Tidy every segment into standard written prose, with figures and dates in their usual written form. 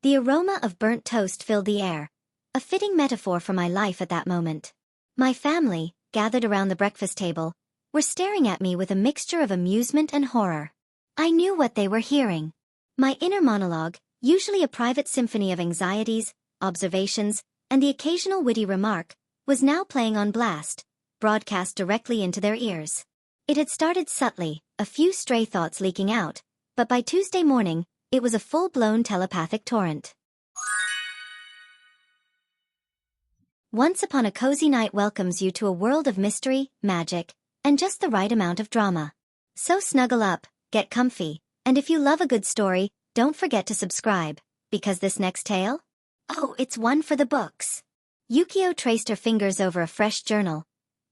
The aroma of burnt toast filled the air, a fitting metaphor for my life at that moment. My family, gathered around the breakfast table, were staring at me with a mixture of amusement and horror. I knew what they were hearing. My inner monologue, usually a private symphony of anxieties, observations, and the occasional witty remark, was now playing on blast, broadcast directly into their ears. It had started subtly, a few stray thoughts leaking out, but by Tuesday morning, it was a full-blown telepathic torrent. Once Upon a Cozy Night welcomes you to a world of mystery, magic, and just the right amount of drama. So snuggle up, get comfy, and if you love a good story, don't forget to subscribe, because this next tale? Oh, it's one for the books. Yukio traced her fingers over a fresh journal,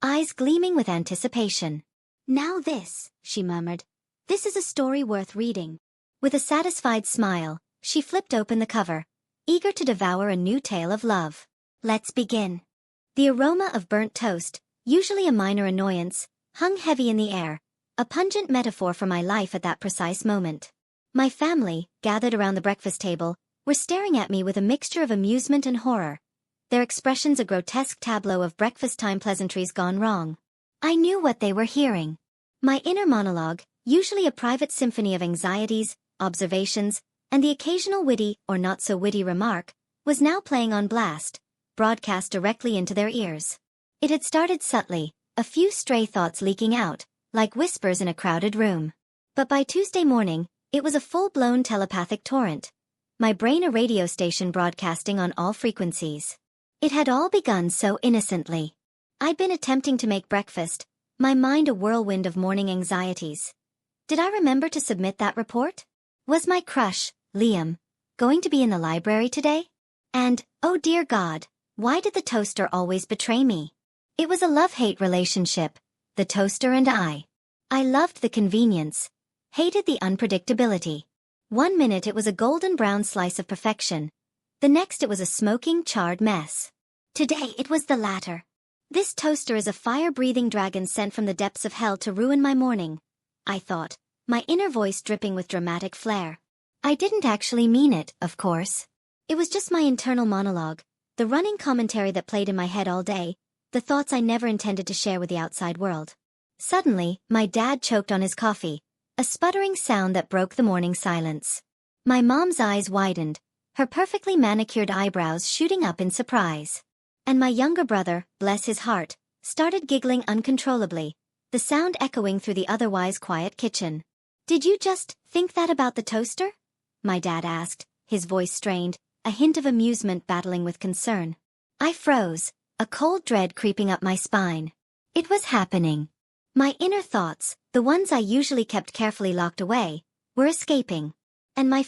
eyes gleaming with anticipation. Now this, she murmured. This is a story worth reading. With a satisfied smile, she flipped open the cover, eager to devour a new tale of love. Let's begin. The aroma of burnt toast, usually a minor annoyance, hung heavy in the air, a pungent metaphor for my life at that precise moment. My family, gathered around the breakfast table, were staring at me with a mixture of amusement and horror, their expressions a grotesque tableau of breakfast-time pleasantries gone wrong. I knew what they were hearing. My inner monologue, usually a private symphony of anxieties, observations, and the occasional witty or not-so-witty remark, was now playing on blast, broadcast directly into their ears. It had started subtly, a few stray thoughts leaking out, like whispers in a crowded room. But by Tuesday morning, it was a full-blown telepathic torrent, my brain a radio station broadcasting on all frequencies. It had all begun so innocently. I'd been attempting to make breakfast, my mind a whirlwind of morning anxieties. Did I remember to submit that report? Was my crush, Liam, going to be in the library today? And, oh dear God, why did the toaster always betray me? It was a love-hate relationship, the toaster and I. I loved the convenience, hated the unpredictability. One minute it was a golden brown slice of perfection, the next it was a smoking, charred mess. Today it was the latter. This toaster is a fire-breathing dragon sent from the depths of hell to ruin my morning, I thought, my inner voice dripping with dramatic flair. I didn't actually mean it, of course. It was just my internal monologue, the running commentary that played in my head all day, the thoughts I never intended to share with the outside world. Suddenly, my dad choked on his coffee, a sputtering sound that broke the morning silence. My mom's eyes widened, her perfectly manicured eyebrows shooting up in surprise. And my younger brother, bless his heart, started giggling uncontrollably, the sound echoing through the otherwise quiet kitchen. Did you just think that about the toaster? My dad asked, his voice strained, a hint of amusement battling with concern. I froze, a cold dread creeping up my spine. It was happening. My inner thoughts, the ones I usually kept carefully locked away, were escaping. And my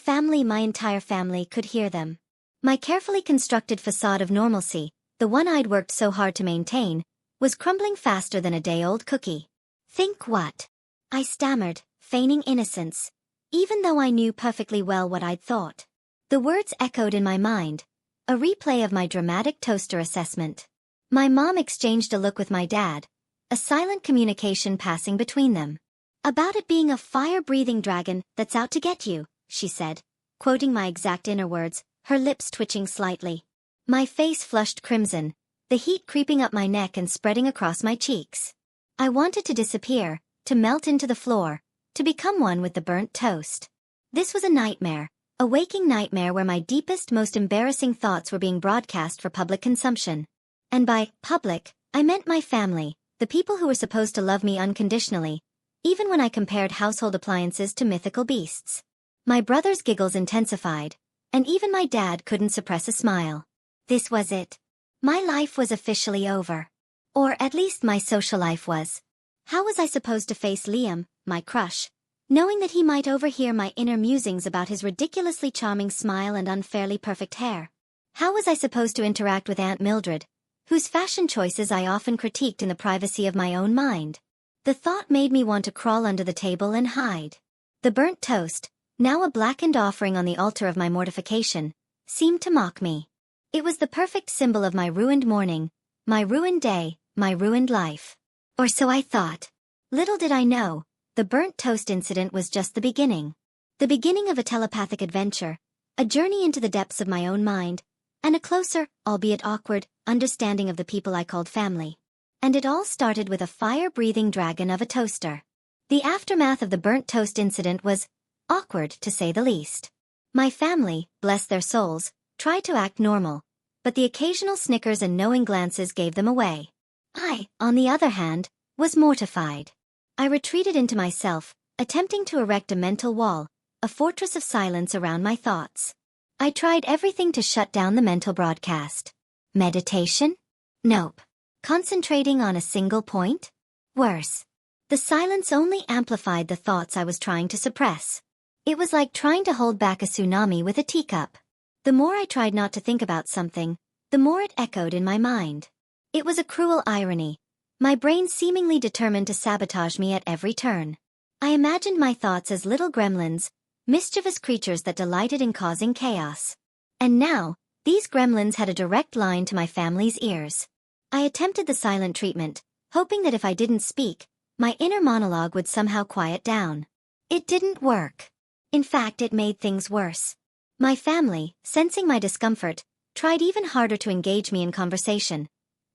entire family could hear them. My carefully constructed facade of normalcy, the one I'd worked so hard to maintain, was crumbling faster than a day-old cookie. Think what? I stammered, feigning innocence, even though I knew perfectly well what I'd thought. The words echoed in my mind, a replay of my dramatic toaster assessment. My mom exchanged a look with my dad, a silent communication passing between them. About it being a fire-breathing dragon that's out to get you, she said, quoting my exact inner words, her lips twitching slightly. My face flushed crimson, the heat creeping up my neck and spreading across my cheeks. I wanted to disappear, to melt into the floor, to become one with the burnt toast. This was a nightmare, a waking nightmare where my deepest, most embarrassing thoughts were being broadcast for public consumption. And by public, I meant my family, the people who were supposed to love me unconditionally, even when I compared household appliances to mythical beasts. My brother's giggles intensified, and even my dad couldn't suppress a smile. This was it. My life was officially over. Or at least my social life was. How was I supposed to face Liam, my crush, knowing that he might overhear my inner musings about his ridiculously charming smile and unfairly perfect hair? How was I supposed to interact with Aunt Mildred, whose fashion choices I often critiqued in the privacy of my own mind? The thought made me want to crawl under the table and hide. The burnt toast, now a blackened offering on the altar of my mortification, seemed to mock me. It was the perfect symbol of my ruined morning, my ruined day, my ruined life. Or so I thought. Little did I know, the burnt toast incident was just the beginning. The beginning of a telepathic adventure, a journey into the depths of my own mind, and a closer, albeit awkward, understanding of the people I called family. And it all started with a fire-breathing dragon of a toaster. The aftermath of the burnt toast incident was awkward, to say the least. My family, bless their souls, tried to act normal, but the occasional snickers and knowing glances gave them away. I, on the other hand, was mortified. I retreated into myself, attempting to erect a mental wall, a fortress of silence around my thoughts. I tried everything to shut down the mental broadcast. Meditation? Nope. Concentrating on a single point? Worse. The silence only amplified the thoughts I was trying to suppress. It was like trying to hold back a tsunami with a teacup. The more I tried not to think about something, the more it echoed in my mind. It was a cruel irony, my brain seemingly determined to sabotage me at every turn. I imagined my thoughts as little gremlins, mischievous creatures that delighted in causing chaos. And now, these gremlins had a direct line to my family's ears. I attempted the silent treatment, hoping that if I didn't speak, my inner monologue would somehow quiet down. It didn't work. In fact, it made things worse. My family, sensing my discomfort, tried even harder to engage me in conversation,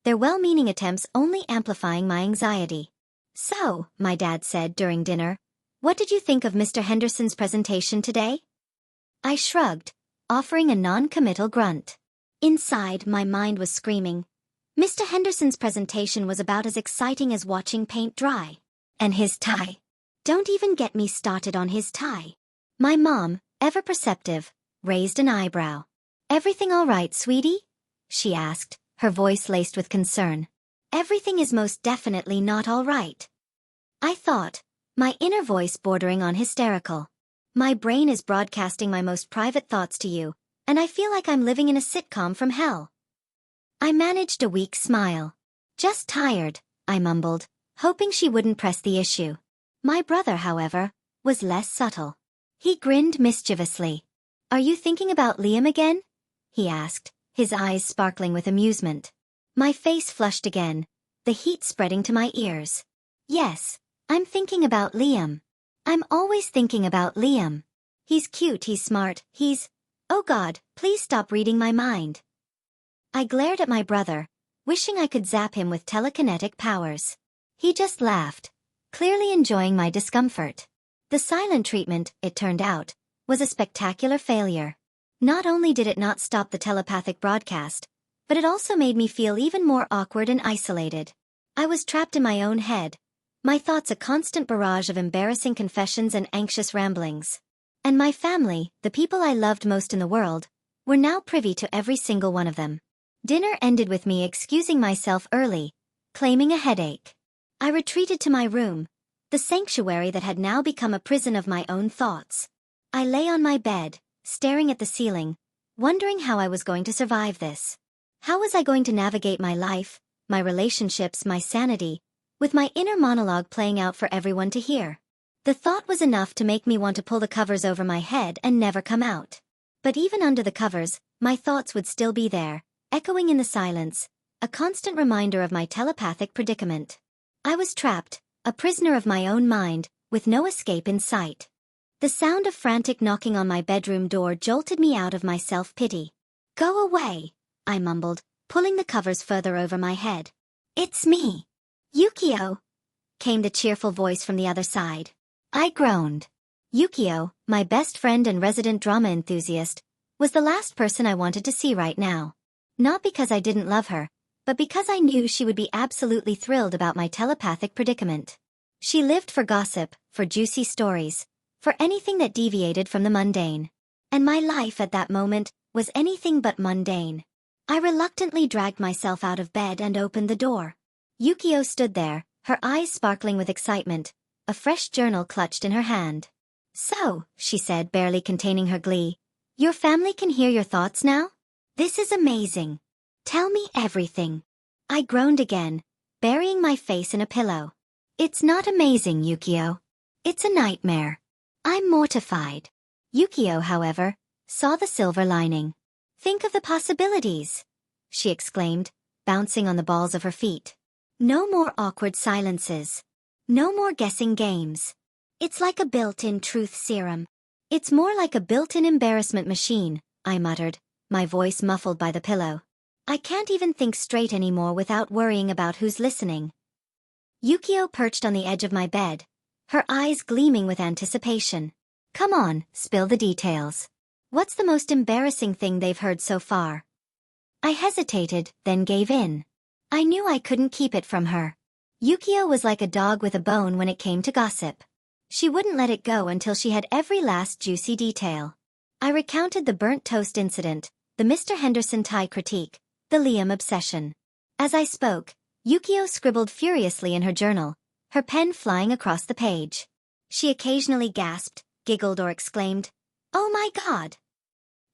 their well-meaning attempts only amplifying my anxiety. "So," my dad said during dinner, "what did you think of Mr. Henderson's presentation today?" I shrugged, offering a non-committal grunt. Inside, my mind was screaming. Mr. Henderson's presentation was about as exciting as watching paint dry. And his tie. Don't even get me started on his tie. My mom, ever perceptive, raised an eyebrow. "Everything all right, sweetie?" she asked, her voice laced with concern. "Everything is most definitely not all right." I thought, my inner voice bordering on hysterical. "My brain is broadcasting my most private thoughts to you, and I feel like I'm living in a sitcom from hell." I managed a weak smile. "Just tired," I mumbled, hoping she wouldn't press the issue. My brother, however, was less subtle. He grinned mischievously. "Are you thinking about Liam again?" he asked, his eyes sparkling with amusement. My face flushed again, the heat spreading to my ears. "Yes, I'm thinking about Liam. I'm always thinking about Liam. He's cute, he's smart, oh God, please stop reading my mind." I glared at my brother, wishing I could zap him with telekinetic powers. He just laughed, clearly enjoying my discomfort. The silent treatment, it turned out, was a spectacular failure. Not only did it not stop the telepathic broadcast, but it also made me feel even more awkward and isolated. I was trapped in my own head, my thoughts a constant barrage of embarrassing confessions and anxious ramblings. And my family, the people I loved most in the world, were now privy to every single one of them. Dinner ended with me excusing myself early, claiming a headache. I retreated to my room, the sanctuary that had now become a prison of my own thoughts. I lay on my bed, staring at the ceiling, wondering how I was going to survive this. How was I going to navigate my life, my relationships, my sanity, with my inner monologue playing out for everyone to hear? The thought was enough to make me want to pull the covers over my head and never come out. But even under the covers, my thoughts would still be there, echoing in the silence, a constant reminder of my telepathic predicament. I was trapped, a prisoner of my own mind, with no escape in sight. The sound of frantic knocking on my bedroom door jolted me out of my self-pity. "Go away," I mumbled, pulling the covers further over my head. "It's me. Yukio," came the cheerful voice from the other side. I groaned. Yukio, my best friend and resident drama enthusiast, was the last person I wanted to see right now. Not because I didn't love her, but because I knew she would be absolutely thrilled about my telepathic predicament. She lived for gossip, for juicy stories, for anything that deviated from the mundane. And my life at that moment was anything but mundane. I reluctantly dragged myself out of bed and opened the door. Yukio stood there, her eyes sparkling with excitement, a fresh journal clutched in her hand. "So," she said, barely containing her glee, "your family can hear your thoughts now? This is amazing. Tell me everything." I groaned again, burying my face in a pillow. "It's not amazing, Yukio. It's a nightmare. I'm mortified." Yukio, however, saw the silver lining. "Think of the possibilities," she exclaimed, bouncing on the balls of her feet. "No more awkward silences. No more guessing games. It's like a built-in truth serum. It's more like a built-in embarrassment machine, I muttered, my voice muffled by the pillow. I can't even think straight anymore without worrying about who's listening. Yukio perched on the edge of my bed, her eyes gleaming with anticipation. Come on, spill the details. What's the most embarrassing thing they've heard so far? I hesitated, then gave in. I knew I couldn't keep it from her. Yukio was like a dog with a bone when it came to gossip. She wouldn't let it go until she had every last juicy detail. I recounted the burnt toast incident, the Mr. Henderson tie critique, the Liam obsession. As I spoke, Yukio scribbled furiously in her journal, her pen flying across the page. She occasionally gasped, giggled or exclaimed, "Oh my God!"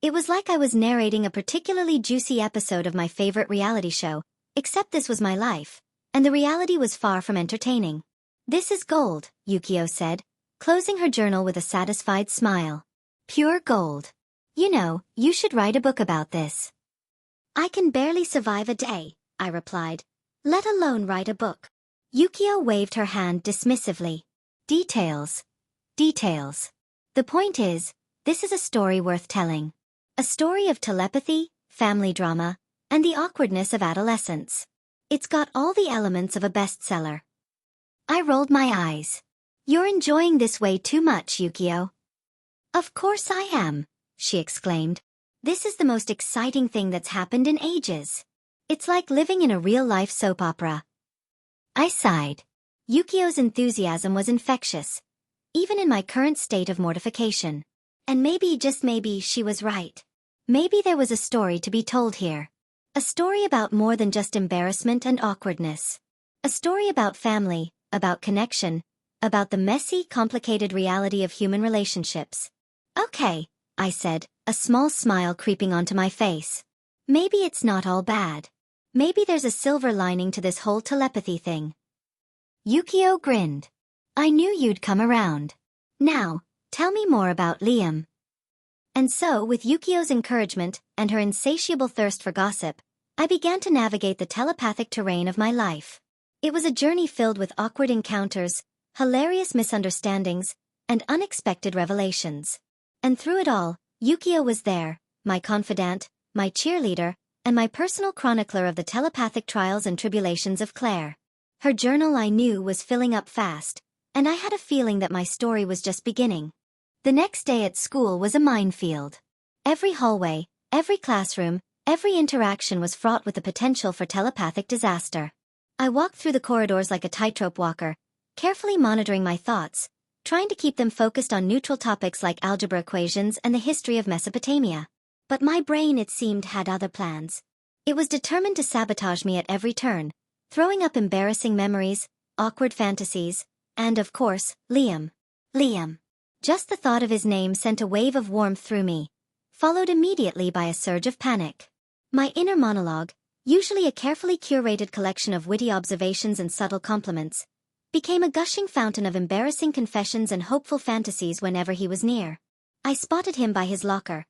It was like I was narrating a particularly juicy episode of my favorite reality show, except this was my life, and the reality was far from entertaining. This is gold, Yukio said, closing her journal with a satisfied smile. Pure gold. You know, you should write a book about this. I can barely survive a day, I replied, let alone write a book. Yukio waved her hand dismissively. Details. Details. The point is, this is a story worth telling. A story of telepathy, family drama, and the awkwardness of adolescence. It's got all the elements of a bestseller. I rolled my eyes. You're enjoying this way too much, Yukio. Of course I am, she exclaimed. This is the most exciting thing that's happened in ages. It's like living in a real-life soap opera. I sighed. Yukio's enthusiasm was infectious, even in my current state of mortification. And maybe, just maybe, she was right. Maybe there was a story to be told here. A story about more than just embarrassment and awkwardness. A story about family, about connection, about the messy, complicated reality of human relationships. Okay, I said, a small smile creeping onto my face. Maybe it's not all bad. Maybe there's a silver lining to this whole telepathy thing. Yukio grinned. I knew you'd come around. Now, tell me more about Liam. And so, with Yukio's encouragement and her insatiable thirst for gossip, I began to navigate the telepathic terrain of my life. It was a journey filled with awkward encounters, hilarious misunderstandings, and unexpected revelations. And through it all, Yukio was there, my confidant, my cheerleader, and my personal chronicler of the telepathic trials and tribulations of Claire. Her journal, I knew, was filling up fast, and I had a feeling that my story was just beginning. The next day at school was a minefield. Every hallway, every classroom, every interaction was fraught with the potential for telepathic disaster. I walked through the corridors like a tightrope walker, carefully monitoring my thoughts, trying to keep them focused on neutral topics like algebra equations and the history of Mesopotamia. But my brain, it seemed, had other plans. It was determined to sabotage me at every turn, throwing up embarrassing memories, awkward fantasies, and, of course, Liam. Liam. Just the thought of his name sent a wave of warmth through me, followed immediately by a surge of panic. My inner monologue, usually a carefully curated collection of witty observations and subtle compliments, became a gushing fountain of embarrassing confessions and hopeful fantasies whenever he was near. I spotted him by his locker,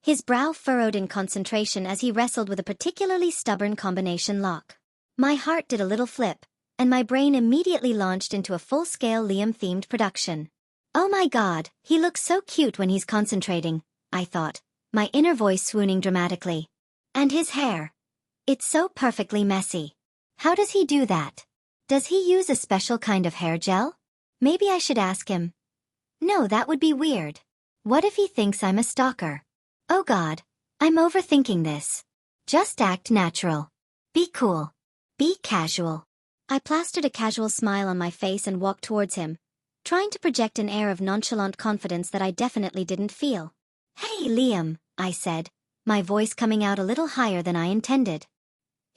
his brow furrowed in concentration as he wrestled with a particularly stubborn combination lock. My heart did a little flip, and my brain immediately launched into a full-scale Liam-themed production. Oh my God, he looks so cute when he's concentrating, I thought, my inner voice swooning dramatically. And his hair. It's so perfectly messy. How does he do that? Does he use a special kind of hair gel? Maybe I should ask him. No, that would be weird. What if he thinks I'm a stalker? Oh God, I'm overthinking this. Just act natural. Be cool. Be casual. I plastered a casual smile on my face and walked towards him, trying to project an air of nonchalant confidence that I definitely didn't feel. Hey, Liam, I said, my voice coming out a little higher than I intended.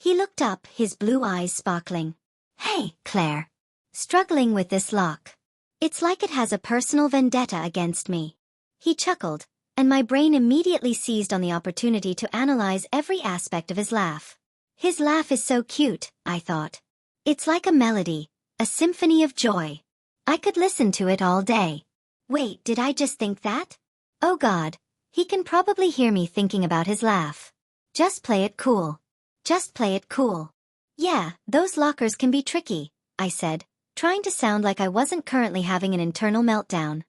He looked up, his blue eyes sparkling. Hey, Claire. Struggling with this lock. It's like it has a personal vendetta against me. He chuckled, and my brain immediately seized on the opportunity to analyze every aspect of his laugh. His laugh is so cute, I thought. It's like a melody, a symphony of joy. I could listen to it all day. Wait, did I just think that? Oh God, he can probably hear me thinking about his laugh. Just play it cool. Just play it cool. Yeah, those lockers can be tricky, I said, trying to sound like I wasn't currently having an internal meltdown.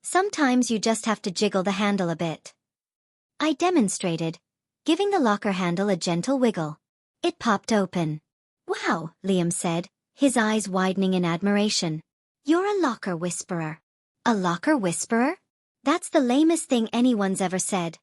Sometimes you just have to jiggle the handle a bit. I demonstrated, giving the locker handle a gentle wiggle. It popped open. Wow, Liam said, his eyes widening in admiration. You're a locker whisperer. A locker whisperer? That's the lamest thing anyone's ever said.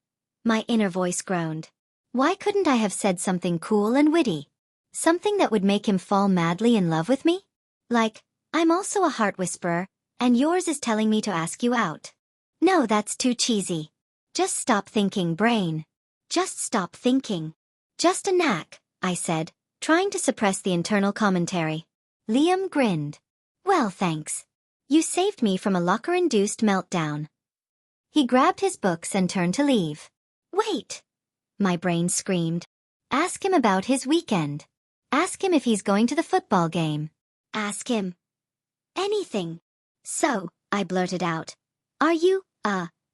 My inner voice groaned. Why couldn't I have said something cool and witty? Something that would make him fall madly in love with me? Like, I'm also a heart whisperer, and yours is telling me to ask you out. No, that's too cheesy. Just stop thinking, brain. Just stop thinking. Just a knack, I said, trying to suppress the internal commentary. Liam grinned. Well, thanks. You saved me from a locker-induced meltdown. He grabbed his books and turned to leave. Wait! My brain screamed. Ask him about his weekend. Ask him if he's going to the football game. Ask him anything. So, I blurted out. Are you,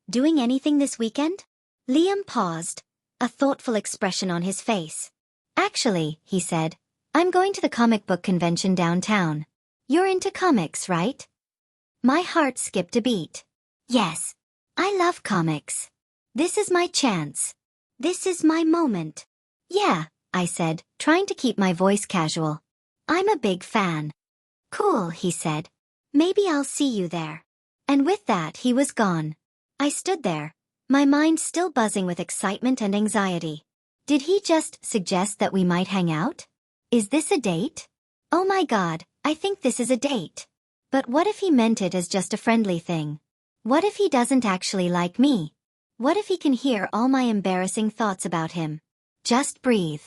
doing anything this weekend? Liam paused, a thoughtful expression on his face. Actually, he said, I'm going to the comic book convention downtown. You're into comics, right? My heart skipped a beat. Yes. I love comics. This is my chance. This is my moment. Yeah, I said, trying to keep my voice casual. I'm a big fan. Cool, he said. Maybe I'll see you there. And with that he was gone. I stood there, my mind still buzzing with excitement and anxiety. Did he just suggest that we might hang out? Is this a date? Oh my God, I think this is a date. But what if he meant it as just a friendly thing? What if he doesn't actually like me? What if he can hear all my embarrassing thoughts about him? Just breathe.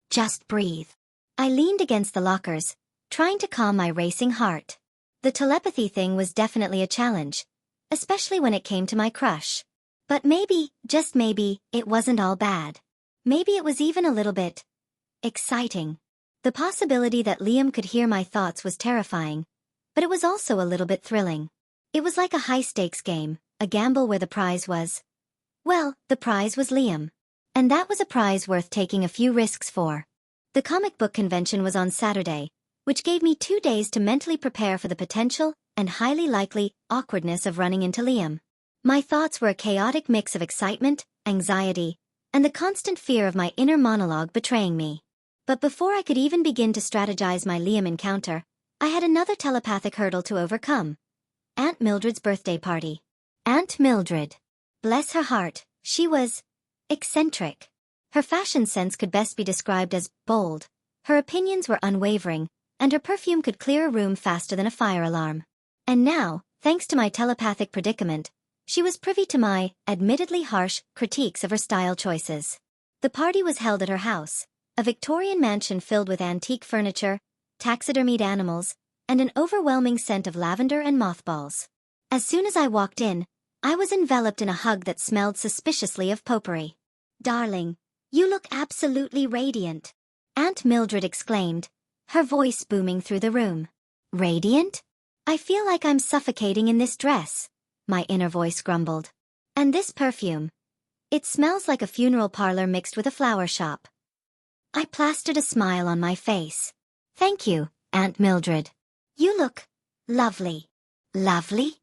Just breathe. I leaned against the lockers, trying to calm my racing heart. The telepathy thing was definitely a challenge, especially when it came to my crush. But maybe, just maybe, it wasn't all bad. Maybe it was even a little bit exciting. The possibility that Liam could hear my thoughts was terrifying, but it was also a little bit thrilling. It was like a high-stakes game, a gamble where the prize was... Well, the prize was Liam. And that was a prize worth taking a few risks for. The comic book convention was on Saturday, which gave me 2 days to mentally prepare for the potential and highly likely awkwardness of running into Liam. My thoughts were a chaotic mix of excitement, anxiety, and the constant fear of my inner monologue betraying me. But before I could even begin to strategize my Liam encounter, I had another telepathic hurdle to overcome. Aunt Mildred's birthday party. Aunt Mildred. Bless her heart, she was eccentric. Her fashion sense could best be described as bold, her opinions were unwavering, and her perfume could clear a room faster than a fire alarm. And now, thanks to my telepathic predicament, she was privy to my, admittedly harsh, critiques of her style choices. The party was held at her house, a Victorian mansion filled with antique furniture, taxidermied animals, and an overwhelming scent of lavender and mothballs. As soon as I walked in, I was enveloped in a hug that smelled suspiciously of potpourri. Darling, you look absolutely radiant, Aunt Mildred exclaimed, her voice booming through the room. Radiant? I feel like I'm suffocating in this dress, my inner voice grumbled. And this perfume. It smells like a funeral parlor mixed with a flower shop. I plastered a smile on my face. Thank you, Aunt Mildred. You look lovely. Lovely?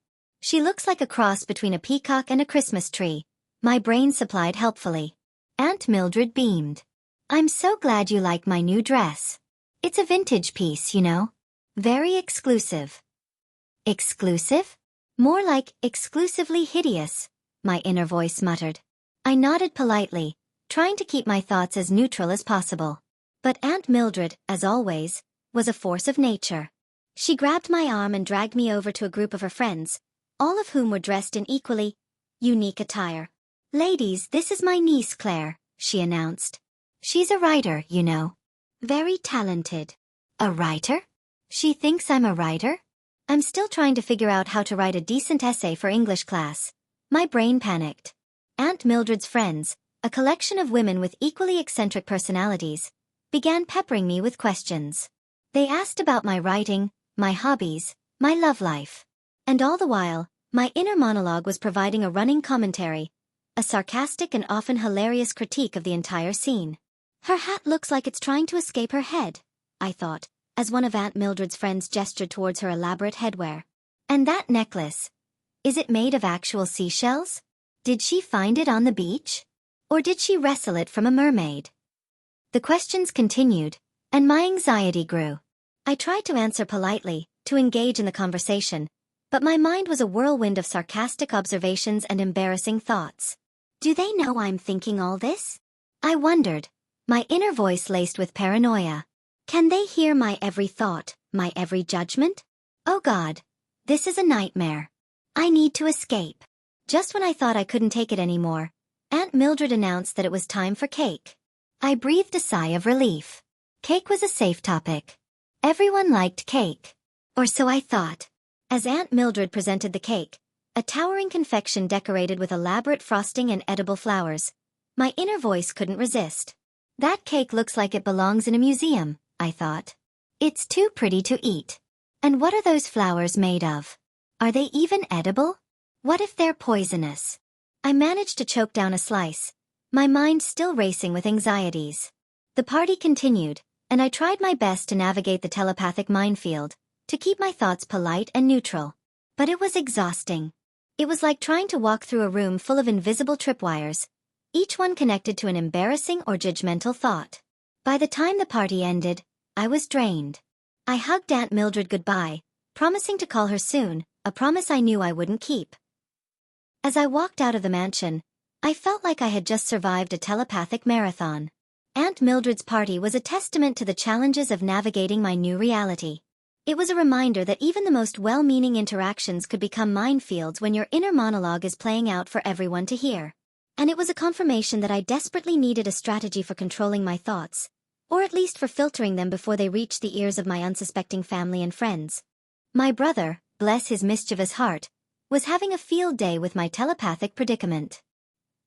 She looks like a cross between a peacock and a Christmas tree, my brain supplied helpfully. Aunt Mildred beamed. I'm so glad you like my new dress. It's a vintage piece, you know. Very exclusive. Exclusive? More like exclusively hideous, my inner voice muttered. I nodded politely, trying to keep my thoughts as neutral as possible. But Aunt Mildred, as always, was a force of nature. She grabbed my arm and dragged me over to a group of her friends, all of whom were dressed in equally unique attire. Ladies, this is my niece Claire, she announced. She's a writer, you know. Very talented. A writer? She thinks I'm a writer? I'm still trying to figure out how to write a decent essay for English class. My brain panicked. Aunt Mildred's friends, a collection of women with equally eccentric personalities, began peppering me with questions. They asked about my writing, my hobbies, my love life. And all the while, my inner monologue was providing a running commentary, a sarcastic and often hilarious critique of the entire scene. Her hat looks like it's trying to escape her head, I thought, as one of Aunt Mildred's friends gestured towards her elaborate headwear. And that necklace. Is it made of actual seashells? Did she find it on the beach? Or did she wrestle it from a mermaid? The questions continued, and my anxiety grew. I tried to answer politely, to engage in the conversation, but my mind was a whirlwind of sarcastic observations and embarrassing thoughts. Do they know I'm thinking all this? I wondered, my inner voice laced with paranoia. Can they hear my every thought, my every judgment? Oh God, this is a nightmare. I need to escape. Just when I thought I couldn't take it anymore, Aunt Mildred announced that it was time for cake. I breathed a sigh of relief. Cake was a safe topic. Everyone liked cake. Or so I thought. As Aunt Mildred presented the cake, a towering confection decorated with elaborate frosting and edible flowers, my inner voice couldn't resist. That cake looks like it belongs in a museum, I thought. It's too pretty to eat. And what are those flowers made of? Are they even edible? What if they're poisonous? I managed to choke down a slice, my mind still racing with anxieties. The party continued, and I tried my best to navigate the telepathic minefield, to keep my thoughts polite and neutral. But it was exhausting. It was like trying to walk through a room full of invisible tripwires, each one connected to an embarrassing or judgmental thought. By the time the party ended, I was drained. I hugged Aunt Mildred goodbye, promising to call her soon, a promise I knew I wouldn't keep. As I walked out of the mansion, I felt like I had just survived a telepathic marathon. Aunt Mildred's party was a testament to the challenges of navigating my new reality. It was a reminder that even the most well-meaning interactions could become minefields when your inner monologue is playing out for everyone to hear. And it was a confirmation that I desperately needed a strategy for controlling my thoughts, or at least for filtering them before they reached the ears of my unsuspecting family and friends. My brother, bless his mischievous heart, was having a field day with my telepathic predicament.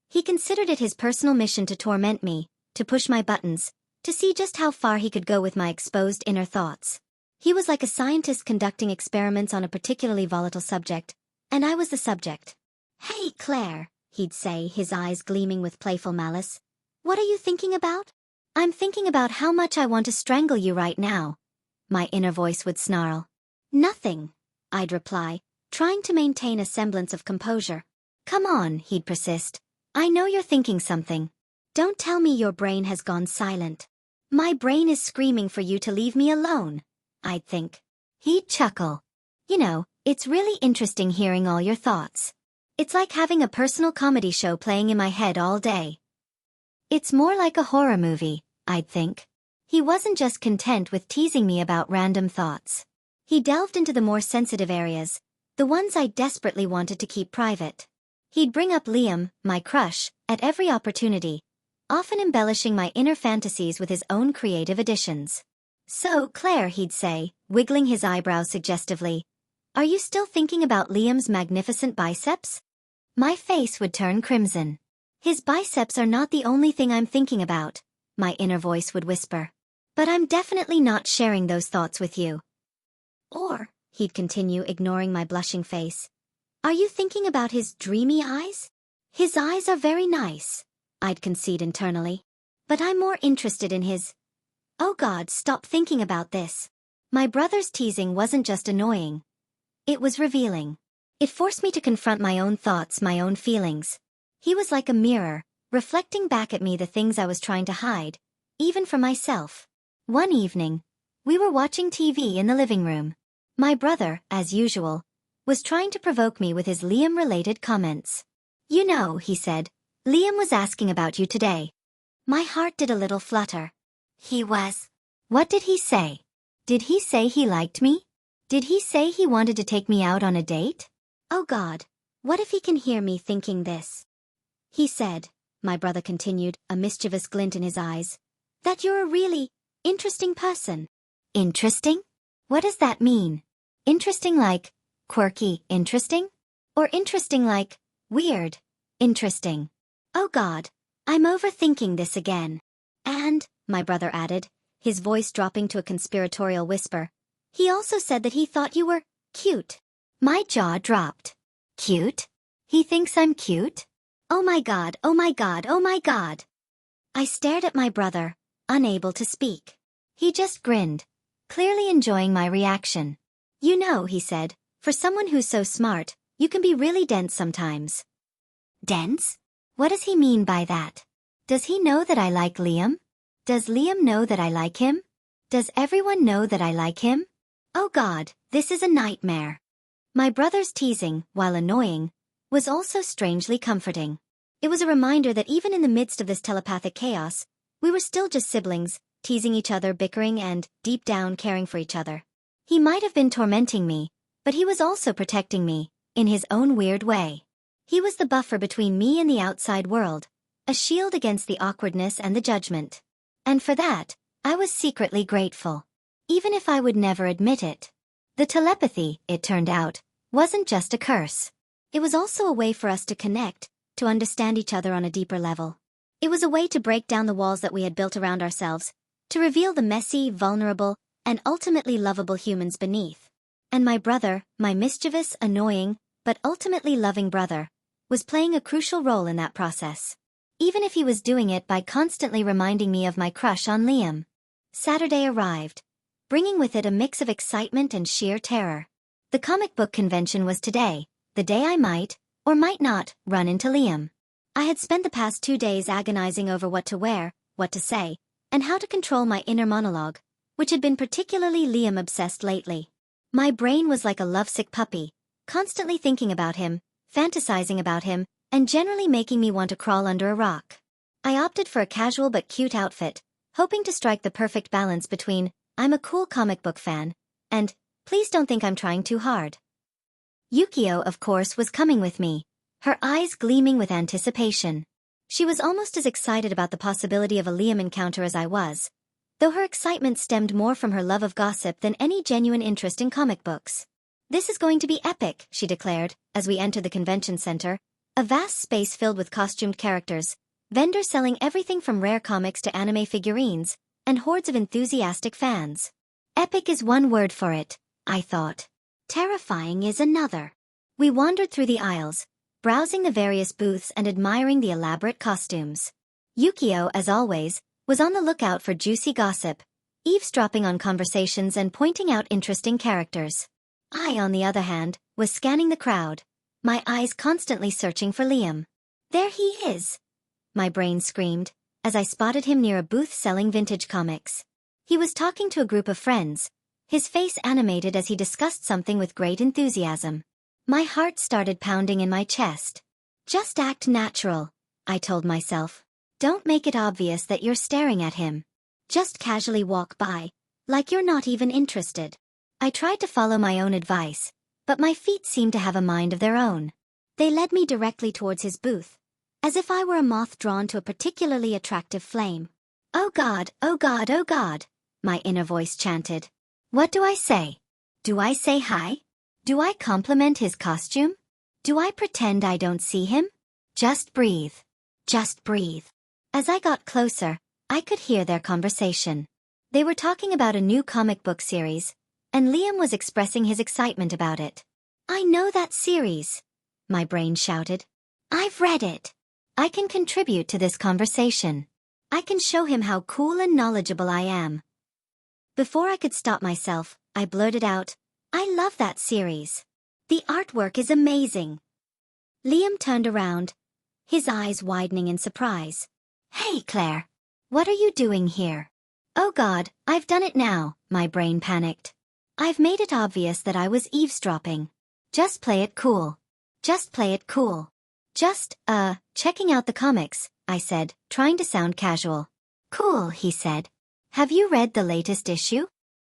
He considered it his personal mission to torment me, to push my buttons, to see just how far he could go with my exposed inner thoughts. He was like a scientist conducting experiments on a particularly volatile subject, and I was the subject. "Hey, Claire," he'd say, his eyes gleaming with playful malice. "What are you thinking about?" "I'm thinking about how much I want to strangle you right now," my inner voice would snarl. "Nothing," I'd reply, trying to maintain a semblance of composure. "Come on," he'd persist. "I know you're thinking something. Don't tell me your brain has gone silent." "My brain is screaming for you to leave me alone," I'd think. He'd chuckle. "You know, it's really interesting hearing all your thoughts. It's like having a personal comedy show playing in my head all day." "It's more like a horror movie," I'd think. He wasn't just content with teasing me about random thoughts. He delved into the more sensitive areas, the ones I desperately wanted to keep private. He'd bring up Liam, my crush, at every opportunity, often embellishing my inner fantasies with his own creative additions. "So, Claire," he'd say, wiggling his eyebrows suggestively, "are you still thinking about Liam's magnificent biceps?" My face would turn crimson. "His biceps are not the only thing I'm thinking about," my inner voice would whisper. "But I'm definitely not sharing those thoughts with you." "Or," he'd continue, ignoring my blushing face, "are you thinking about his dreamy eyes?" "His eyes are very nice," I'd concede internally. "But I'm more interested in his—" Oh God, stop thinking about this. My brother's teasing wasn't just annoying. It was revealing. It forced me to confront my own thoughts, my own feelings. He was like a mirror, reflecting back at me the things I was trying to hide, even from myself. One evening, we were watching TV in the living room. My brother, as usual, was trying to provoke me with his Liam-related comments. "You know," he said, "Liam was asking about you today." My heart did a little flutter. He was. What did he say? Did he say he liked me? Did he say he wanted to take me out on a date? Oh God, what if he can hear me thinking this? "He said," my brother continued, a mischievous glint in his eyes, "that you're a really interesting person." Interesting? What does that mean? Interesting like quirky, interesting? Or interesting like weird, interesting? Oh God, I'm overthinking this again. "And," my brother added, his voice dropping to a conspiratorial whisper, "he also said that he thought you were cute." My jaw dropped. Cute? He thinks I'm cute? Oh my God, oh my God, oh my God. I stared at my brother, unable to speak. He just grinned, clearly enjoying my reaction. "You know," he said, "for someone who's so smart, You can be really dense sometimes. Dense? What does he mean by that? Does he know that I like Liam? Does Liam know that I like him? Does everyone know that I like him? Oh God, this is a nightmare. My brother's teasing, while annoying, was also strangely comforting. It was a reminder that even in the midst of this telepathic chaos, we were still just siblings, teasing each other, bickering and, deep down, caring for each other. He might have been tormenting me, but he was also protecting me, in his own weird way. He was the buffer between me and the outside world, a shield against the awkwardness and the judgment. And for that, I was secretly grateful. Even if I would never admit it. The telepathy, it turned out, wasn't just a curse. It was also a way for us to connect, to understand each other on a deeper level. It was a way to break down the walls that we had built around ourselves, to reveal the messy, vulnerable, and ultimately lovable humans beneath. And my brother, my mischievous, annoying, but ultimately loving brother, was playing a crucial role in that process. Even if he was doing it by constantly reminding me of my crush on Liam. Saturday arrived, bringing with it a mix of excitement and sheer terror. The comic book convention was today, the day I might, or might not, run into Liam. I had spent the past 2 days agonizing over what to wear, what to say, and how to control my inner monologue, which had been particularly Liam-obsessed lately. My brain was like a lovesick puppy, constantly thinking about him, fantasizing about him, and generally making me want to crawl under a rock. I opted for a casual but cute outfit, hoping to strike the perfect balance between, I'm a cool comic book fan, and, please don't think I'm trying too hard. Yukio, of course, was coming with me, her eyes gleaming with anticipation. She was almost as excited about the possibility of a Liam encounter as I was, though her excitement stemmed more from her love of gossip than any genuine interest in comic books. This is going to be epic, she declared, as we entered the convention center, a vast space filled with costumed characters, vendors selling everything from rare comics to anime figurines, and hordes of enthusiastic fans. Epic is one word for it, I thought. Terrifying is another. We wandered through the aisles, browsing the various booths and admiring the elaborate costumes. Yukio, as always, was on the lookout for juicy gossip, eavesdropping on conversations and pointing out interesting characters. I, on the other hand, was scanning the crowd, my eyes constantly searching for Liam. There he is! My brain screamed, as I spotted him near a booth selling vintage comics. He was talking to a group of friends, his face animated as he discussed something with great enthusiasm. My heart started pounding in my chest. Just act natural, I told myself. Don't make it obvious that you're staring at him. Just casually walk by, like you're not even interested. I tried to follow my own advice, but my feet seemed to have a mind of their own. They led me directly towards his booth, as if I were a moth drawn to a particularly attractive flame. Oh God, oh God, oh God, my inner voice chanted. What do I say? Do I say hi? Do I compliment his costume? Do I pretend I don't see him? Just breathe. Just breathe. As I got closer, I could hear their conversation. They were talking about a new comic book series, and Liam was expressing his excitement about it. I know that series, my brain shouted. I've read it. I can contribute to this conversation. I can show him how cool and knowledgeable I am. Before I could stop myself, I blurted out, I love that series. The artwork is amazing. Liam turned around, his eyes widening in surprise. Hey, Claire. What are you doing here? Oh God, I've done it now, my brain panicked. I've made it obvious that I was eavesdropping. Just play it cool. Just play it cool. Just, checking out the comics, I said, trying to sound casual. Cool, he said. Have you read the latest issue?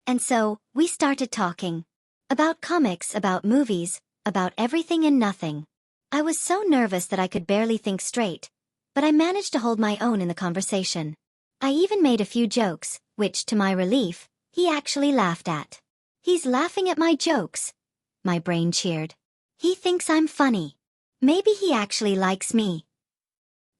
And so, we started talking. About comics, about movies, about everything and nothing. I was so nervous that I could barely think straight, but I managed to hold my own in the conversation. I even made a few jokes, which, to my relief, he actually laughed at. He's laughing at my jokes. My brain cheered. He thinks I'm funny. Maybe he actually likes me.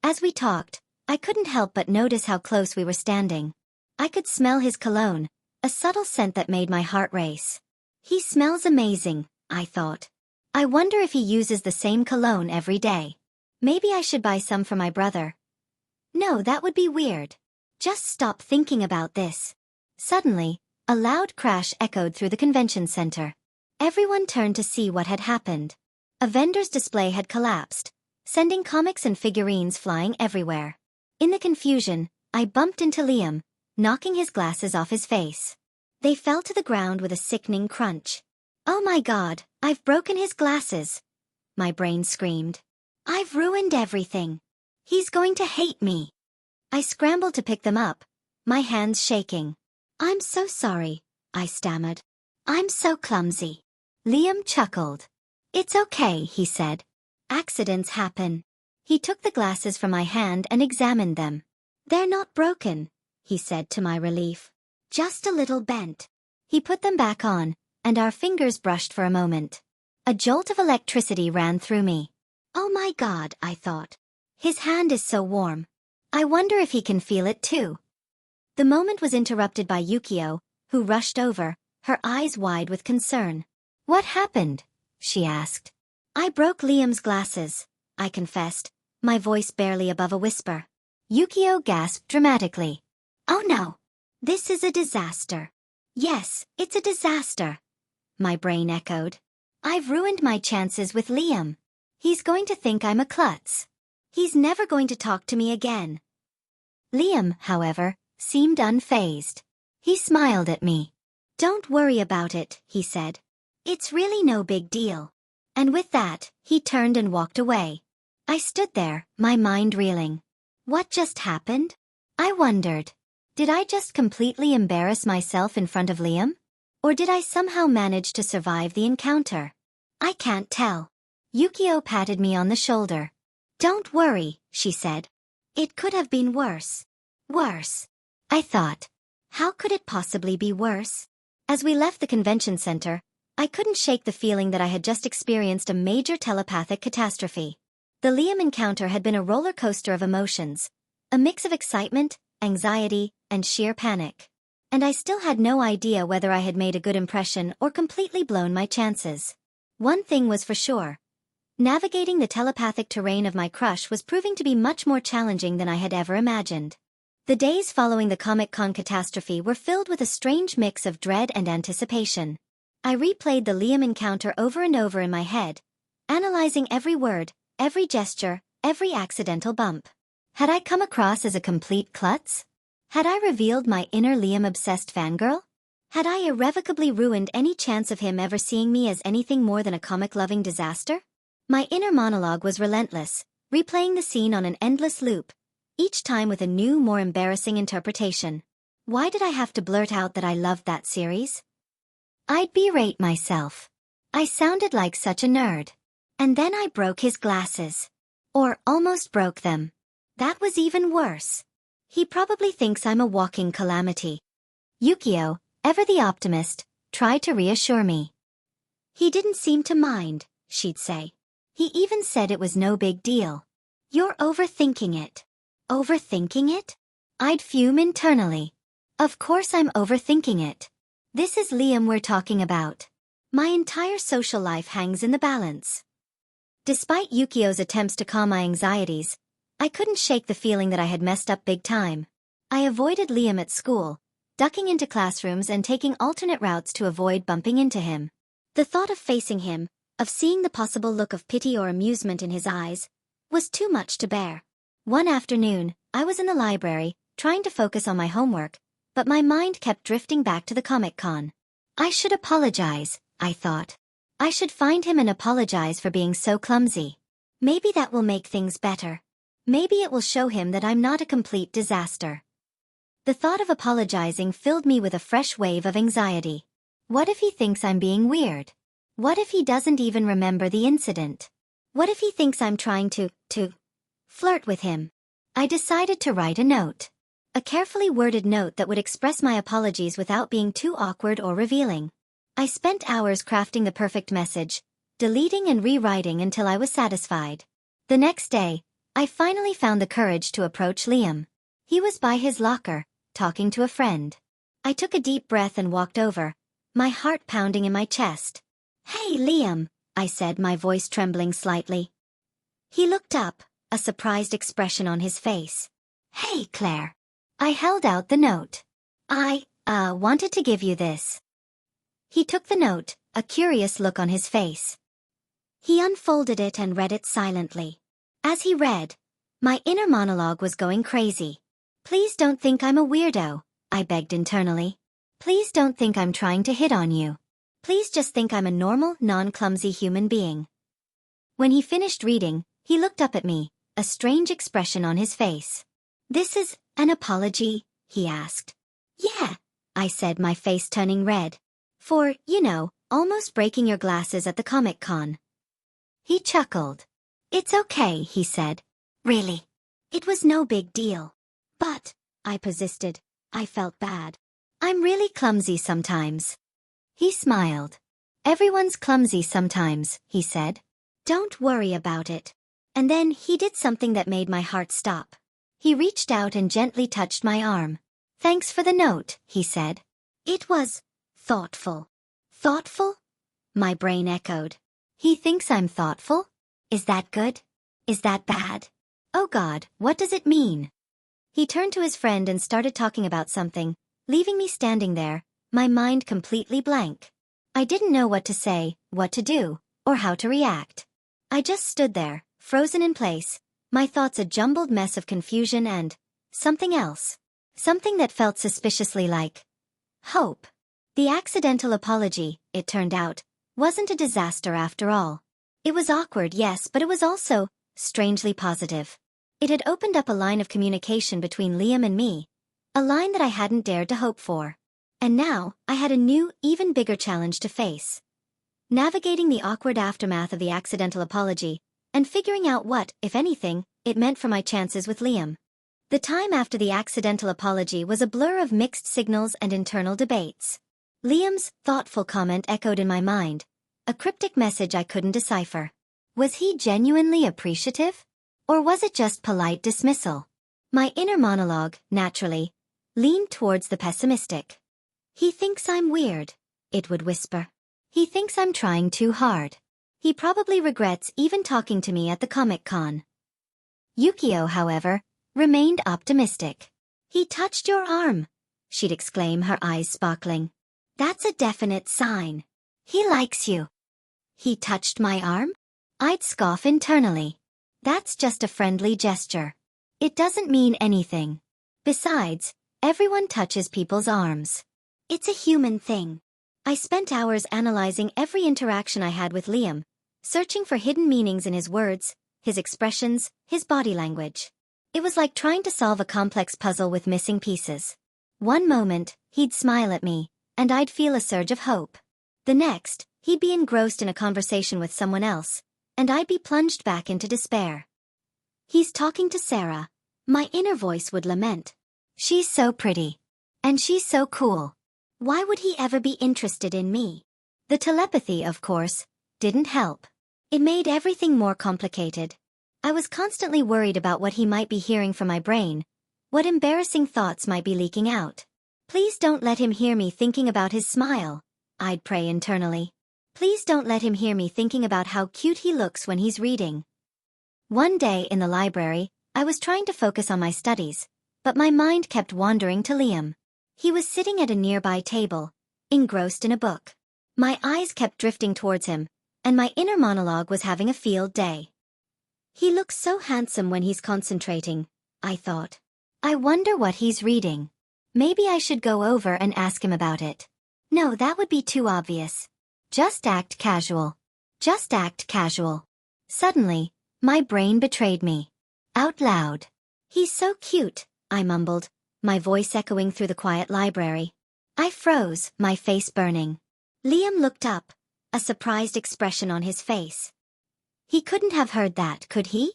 As we talked, I couldn't help but notice how close we were standing. I could smell his cologne, a subtle scent that made my heart race. He smells amazing, I thought. I wonder if he uses the same cologne every day. Maybe I should buy some for my brother. No, that would be weird. Just stop thinking about this. Suddenly, a loud crash echoed through the convention center. Everyone turned to see what had happened. A vendor's display had collapsed, sending comics and figurines flying everywhere. In the confusion, I bumped into Liam, knocking his glasses off his face. They fell to the ground with a sickening crunch. "Oh my God, I've broken his glasses!" my brain screamed. "I've ruined everything. He's going to hate me." I scrambled to pick them up, my hands shaking. "I'm so sorry," I stammered. "I'm so clumsy." Liam chuckled. "It's okay," he said. "Accidents happen." He took the glasses from my hand and examined them. "They're not broken," he said to my relief. "Just a little bent." He put them back on, and our fingers brushed for a moment. A jolt of electricity ran through me. "Oh my God," I thought. "His hand is so warm. I wonder if he can feel it too." The moment was interrupted by Yukio, who rushed over, her eyes wide with concern. "What happened?" she asked. "I broke Liam's glasses," I confessed, my voice barely above a whisper. Yukio gasped dramatically. "Oh no! This is a disaster." "Yes, it's a disaster," my brain echoed. "I've ruined my chances with Liam. He's going to think I'm a klutz. He's never going to talk to me again." Liam, however, seemed unfazed. He smiled at me. "Don't worry about it," he said. "It's really no big deal." And with that, he turned and walked away. I stood there, my mind reeling. What just happened? I wondered. Did I just completely embarrass myself in front of Liam? Or did I somehow manage to survive the encounter? I can't tell. Yukio patted me on the shoulder. "Don't worry," she said. "It could have been worse." Worse. I thought. How could it possibly be worse? As we left the convention center, I couldn't shake the feeling that I had just experienced a major telepathic catastrophe. The Liam encounter had been a roller coaster of emotions, a mix of excitement, anxiety, and sheer panic. And I still had no idea whether I had made a good impression or completely blown my chances. One thing was for sure. Navigating the telepathic terrain of my crush was proving to be much more challenging than I had ever imagined. The days following the Comic-Con catastrophe were filled with a strange mix of dread and anticipation. I replayed the Liam encounter over and over in my head, analyzing every word, every gesture, every accidental bump. Had I come across as a complete klutz? Had I revealed my inner Liam-obsessed fangirl? Had I irrevocably ruined any chance of him ever seeing me as anything more than a comic-loving disaster? My inner monologue was relentless, replaying the scene on an endless loop, each time with a new, more embarrassing interpretation. Why did I have to blurt out that I loved that series? I'd berate myself. I sounded like such a nerd. And then I broke his glasses. Or almost broke them. That was even worse. He probably thinks I'm a walking calamity. Yukio, ever the optimist, tried to reassure me. "He didn't seem to mind," she'd say. "He even said it was no big deal." "You're overthinking it." Overthinking it? I'd fume internally. Of course I'm overthinking it. This is Liam we're talking about. My entire social life hangs in the balance. Despite Yukio's attempts to calm my anxieties, I couldn't shake the feeling that I had messed up big time. I avoided Liam at school, ducking into classrooms and taking alternate routes to avoid bumping into him. The thought of facing him, of seeing the possible look of pity or amusement in his eyes, was too much to bear. One afternoon, I was in the library, trying to focus on my homework, but my mind kept drifting back to the Comic-Con. I should apologize, I thought. I should find him and apologize for being so clumsy. Maybe that will make things better. Maybe it will show him that I'm not a complete disaster. The thought of apologizing filled me with a fresh wave of anxiety. What if he thinks I'm being weird? What if he doesn't even remember the incident? What if he thinks I'm trying to flirt with him? I decided to write a note. A carefully worded note that would express my apologies without being too awkward or revealing. I spent hours crafting the perfect message, deleting and rewriting until I was satisfied. The next day, I finally found the courage to approach Liam. He was by his locker, talking to a friend. I took a deep breath and walked over, my heart pounding in my chest. "Hey, Liam," I said, my voice trembling slightly. He looked up, a surprised expression on his face. "Hey, Claire." I held out the note. I wanted to give you this." He took the note, a curious look on his face. He unfolded it and read it silently. As he read, my inner monologue was going crazy. Please don't think I'm a weirdo, I begged internally. Please don't think I'm trying to hit on you. Please just think I'm a normal, non-clumsy human being. When he finished reading, he looked up at me, a strange expression on his face. This is an apology, he asked. Yeah, I said, my face turning red. For, almost breaking your glasses at the Comic-Con. He chuckled. It's okay, he said. Really? It was no big deal. But, I persisted, I felt bad. I'm really clumsy sometimes. He smiled. Everyone's clumsy sometimes, he said. Don't worry about it. And then he did something that made my heart stop. He reached out and gently touched my arm. Thanks for the note, he said. It was thoughtful. Thoughtful? My brain echoed. He thinks I'm thoughtful? Is that good? Is that bad? Oh God, what does it mean? He turned to his friend and started talking about something, leaving me standing there, my mind completely blank. I didn't know what to say, what to do, or how to react. I just stood there, frozen in place, my thoughts a jumbled mess of confusion and something else. Something that felt suspiciously like hope. The accidental apology, it turned out, wasn't a disaster after all. It was awkward, yes, but it was also strangely positive. It had opened up a line of communication between Liam and me, a line that I hadn't dared to hope for. And now, I had a new, even bigger challenge to face. Navigating the awkward aftermath of the accidental apology, and figuring out what, if anything, it meant for my chances with Liam. The time after the accidental apology was a blur of mixed signals and internal debates. Liam's thoughtful comment echoed in my mind, a cryptic message I couldn't decipher. Was he genuinely appreciative? Or was it just polite dismissal? My inner monologue, naturally, leaned towards the pessimistic. He thinks I'm weird, it would whisper. He thinks I'm trying too hard. He probably regrets even talking to me at the Comic-Con. Yukio, however, remained optimistic. He touched your arm, she'd exclaim, her eyes sparkling. That's a definite sign. He likes you. He touched my arm? I'd scoff internally. That's just a friendly gesture. It doesn't mean anything. Besides, everyone touches people's arms. It's a human thing. I spent hours analyzing every interaction I had with Liam, searching for hidden meanings in his words, his expressions, his body language. It was like trying to solve a complex puzzle with missing pieces. One moment, he'd smile at me, and I'd feel a surge of hope. The next, he'd be engrossed in a conversation with someone else, and I'd be plunged back into despair. He's talking to Sarah, my inner voice would lament. She's so pretty. And she's so cool. Why would he ever be interested in me? The telepathy, of course, didn't help. It made everything more complicated. I was constantly worried about what he might be hearing from my brain, what embarrassing thoughts might be leaking out. Please don't let him hear me thinking about his smile, I'd pray internally. Please don't let him hear me thinking about how cute he looks when he's reading. One day in the library, I was trying to focus on my studies, but my mind kept wandering to Liam. He was sitting at a nearby table, engrossed in a book. My eyes kept drifting towards him, and my inner monologue was having a field day. He looks so handsome when he's concentrating, I thought. I wonder what he's reading. Maybe I should go over and ask him about it. No, that would be too obvious. Just act casual. Just act casual. Suddenly, my brain betrayed me. Out loud. He's so cute, I mumbled, my voice echoing through the quiet library. I froze, my face burning. Liam looked up, a surprised expression on his face. He couldn't have heard that, could he?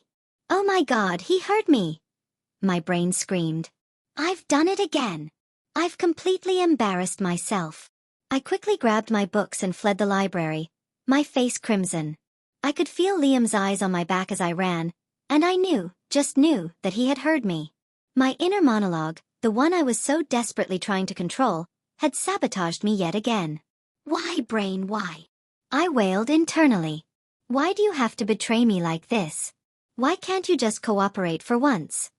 Oh my God, he heard me! My brain screamed. I've done it again. I've completely embarrassed myself. I quickly grabbed my books and fled the library, my face crimson. I could feel Liam's eyes on my back as I ran, and I knew, just knew, that he had heard me. My inner monologue, the one I was so desperately trying to control, had sabotaged me yet again. Why, brain, why? I wailed internally. Why do you have to betray me like this? Why can't you just cooperate for once?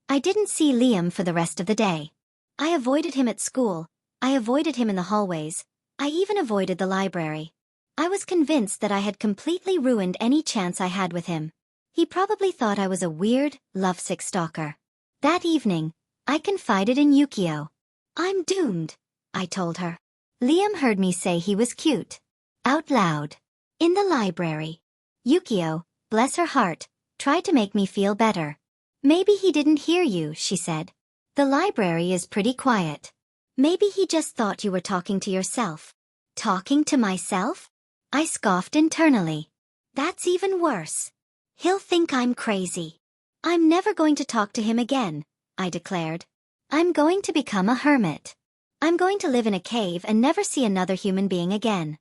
I didn't see Liam for the rest of the day. I avoided him at school, I avoided him in the hallways, I even avoided the library. I was convinced that I had completely ruined any chance I had with him. He probably thought I was a weird, lovesick stalker. That evening, I confided in Yukio. "I'm doomed," I told her. Liam heard me say he was cute. Out loud. In the library. Yukio, bless her heart, tried to make me feel better. "Maybe he didn't hear you," she said. "The library is pretty quiet. Maybe he just thought you were talking to yourself." Talking to myself? I scoffed internally. That's even worse. He'll think I'm crazy. "I'm never going to talk to him again," I declared. "I'm going to become a hermit. I'm going to live in a cave and never see another human being again."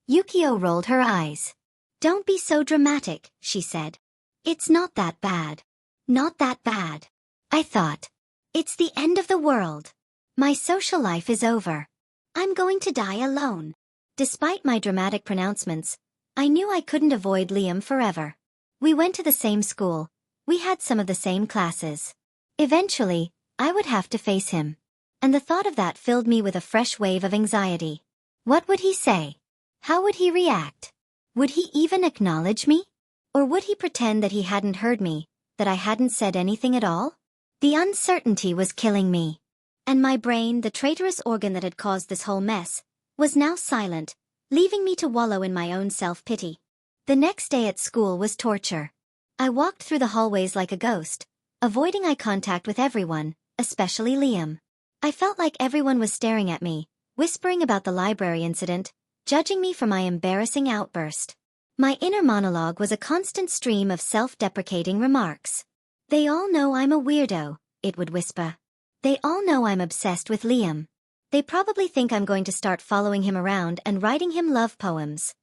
Yukio rolled her eyes. "Don't be so dramatic," she said. "It's not that bad." Not that bad. I thought. It's the end of the world. My social life is over. I'm going to die alone. Despite my dramatic pronouncements, I knew I couldn't avoid Liam forever. We went to the same school. We had some of the same classes. Eventually, I would have to face him. And the thought of that filled me with a fresh wave of anxiety. What would he say? How would he react? Would he even acknowledge me? Or would he pretend that he hadn't heard me, that I hadn't said anything at all? The uncertainty was killing me. And my brain, the traitorous organ that had caused this whole mess, was now silent, leaving me to wallow in my own self-pity. The next day at school was torture. I walked through the hallways like a ghost, avoiding eye contact with everyone, especially Liam. I felt like everyone was staring at me, whispering about the library incident, judging me for my embarrassing outburst. My inner monologue was a constant stream of self-deprecating remarks. "They all know I'm a weirdo," it would whisper. "They all know I'm obsessed with Liam. They probably think I'm going to start following him around and writing him love poems."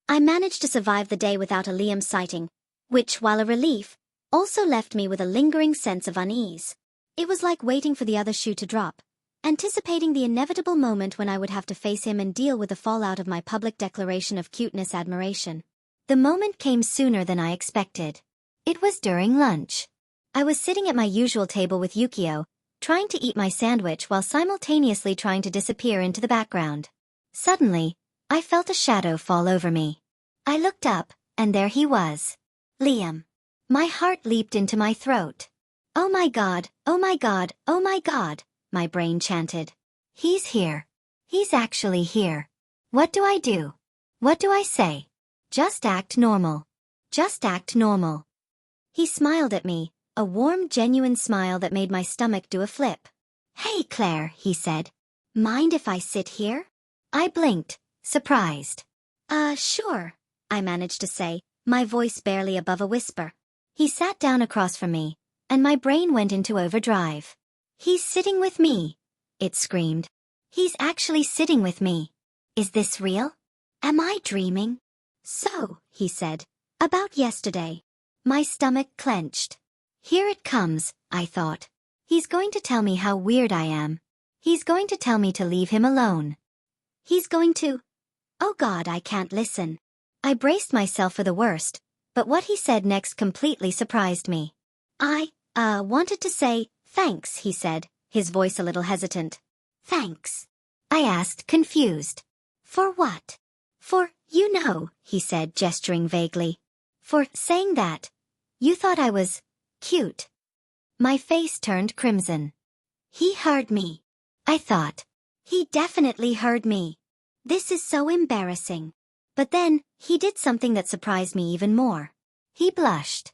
I managed to survive the day without a Liam sighting, which, while a relief, also left me with a lingering sense of unease. It was like waiting for the other shoe to drop, anticipating the inevitable moment when I would have to face him and deal with the fallout of my public declaration of cuteness admiration. The moment came sooner than I expected. It was during lunch. I was sitting at my usual table with Yukio, trying to eat my sandwich while simultaneously trying to disappear into the background. Suddenly, I felt a shadow fall over me. I looked up, and there he was. Liam. My heart leaped into my throat. "Oh my God, oh my God, oh my God," my brain chanted. "He's here. He's actually here. What do I do? What do I say? Just act normal. Just act normal." He smiled at me, a warm, genuine smile that made my stomach do a flip. "Hey Claire," he said. "Mind if I sit here?" I blinked, surprised. Sure," I managed to say, my voice barely above a whisper. He sat down across from me, and my brain went into overdrive. "He's sitting with me," it screamed. "He's actually sitting with me. Is this real? Am I dreaming?" "So," he said, "about yesterday." My stomach clenched. Here it comes, I thought. He's going to tell me how weird I am. He's going to tell me to leave him alone. He's going to... Oh God, I can't listen. I braced myself for the worst, but what he said next completely surprised me. I wanted to say, "Thanks," he said, his voice a little hesitant. "Thanks?" I asked, confused. "For what?" "For, you know," he said, gesturing vaguely. "For saying that. You thought I was cute." My face turned crimson. He heard me. I thought. He definitely heard me. This is so embarrassing. But then, he did something that surprised me even more. He blushed.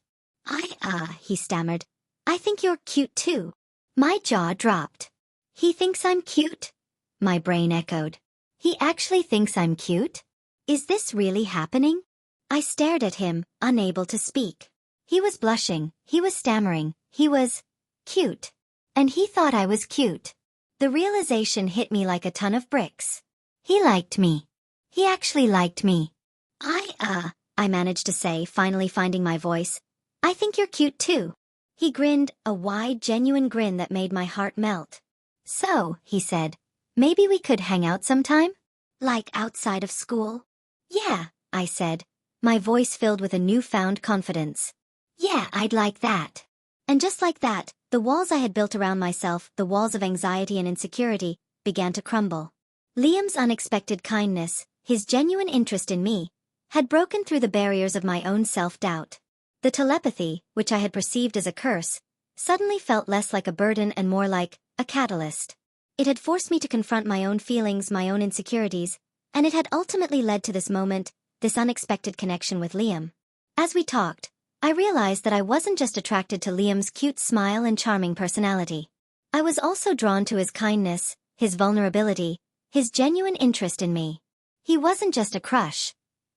He stammered. "I think you're cute too." My jaw dropped. "He thinks I'm cute?" My brain echoed. "He actually thinks I'm cute? Is this really happening?" I stared at him, unable to speak. He was blushing, he was stammering, he was cute. And he thought I was cute. The realization hit me like a ton of bricks. He liked me. He actually liked me. I managed to say, finally finding my voice. "I think you're cute too." He grinned, a wide, genuine grin that made my heart melt. "So," he said, "maybe we could hang out sometime? Like outside of school?" "Yeah," I said, my voice filled with a newfound confidence. "Yeah, I'd like that." And just like that, the walls I had built around myself, the walls of anxiety and insecurity, began to crumble. Liam's unexpected kindness, his genuine interest in me, had broken through the barriers of my own self-doubt. The telepathy, which I had perceived as a curse, suddenly felt less like a burden and more like a catalyst. It had forced me to confront my own feelings, my own insecurities, and it had ultimately led to this moment, this unexpected connection with Liam. As we talked, I realized that I wasn't just attracted to Liam's cute smile and charming personality. I was also drawn to his kindness, his vulnerability, his genuine interest in me. He wasn't just a crush.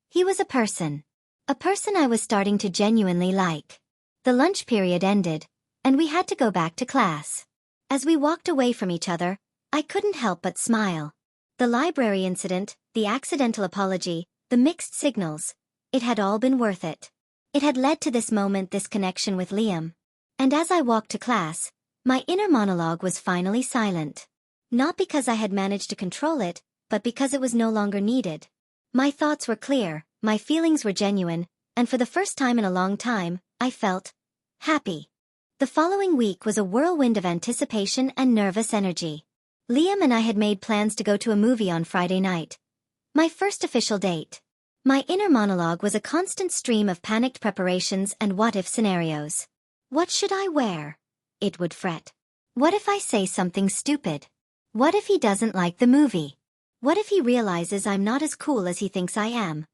He was a person. A person I was starting to genuinely like. The lunch period ended, and we had to go back to class. As we walked away from each other, I couldn't help but smile. The library incident, the accidental apology, the mixed signals, it had all been worth it. It had led to this moment, this connection with Liam. And as I walked to class, my inner monologue was finally silent. Not because I had managed to control it, but because it was no longer needed. My thoughts were clear, my feelings were genuine, and for the first time in a long time, I felt happy. The following week was a whirlwind of anticipation and nervous energy. Liam and I had made plans to go to a movie on Friday night. My first official date. My inner monologue was a constant stream of panicked preparations and what-if scenarios. What should I wear? It would fret. What if I say something stupid? What if he doesn't like the movie? What if he realizes I'm not as cool as he thinks I am?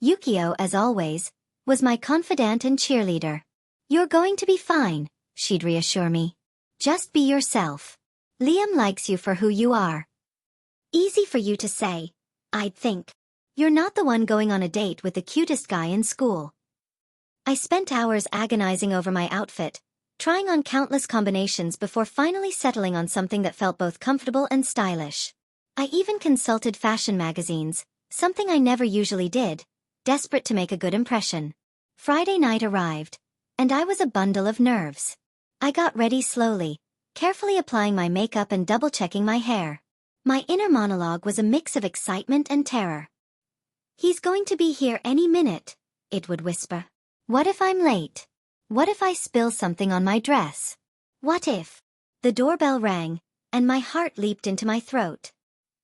Yukio, as always, was my confidant and cheerleader. You're going to be fine, she'd reassure me. Just be yourself. Liam likes you for who you are. Easy for you to say, I'd think. You're not the one going on a date with the cutest guy in school. I spent hours agonizing over my outfit, trying on countless combinations before finally settling on something that felt both comfortable and stylish. I even consulted fashion magazines, something I never usually did, desperate to make a good impression. Friday night arrived, and I was a bundle of nerves. I got ready slowly, carefully applying my makeup and double-checking my hair. My inner monologue was a mix of excitement and terror. He's going to be here any minute, it would whisper. What if I'm late? What if I spill something on my dress? What if? The doorbell rang, and my heart leaped into my throat.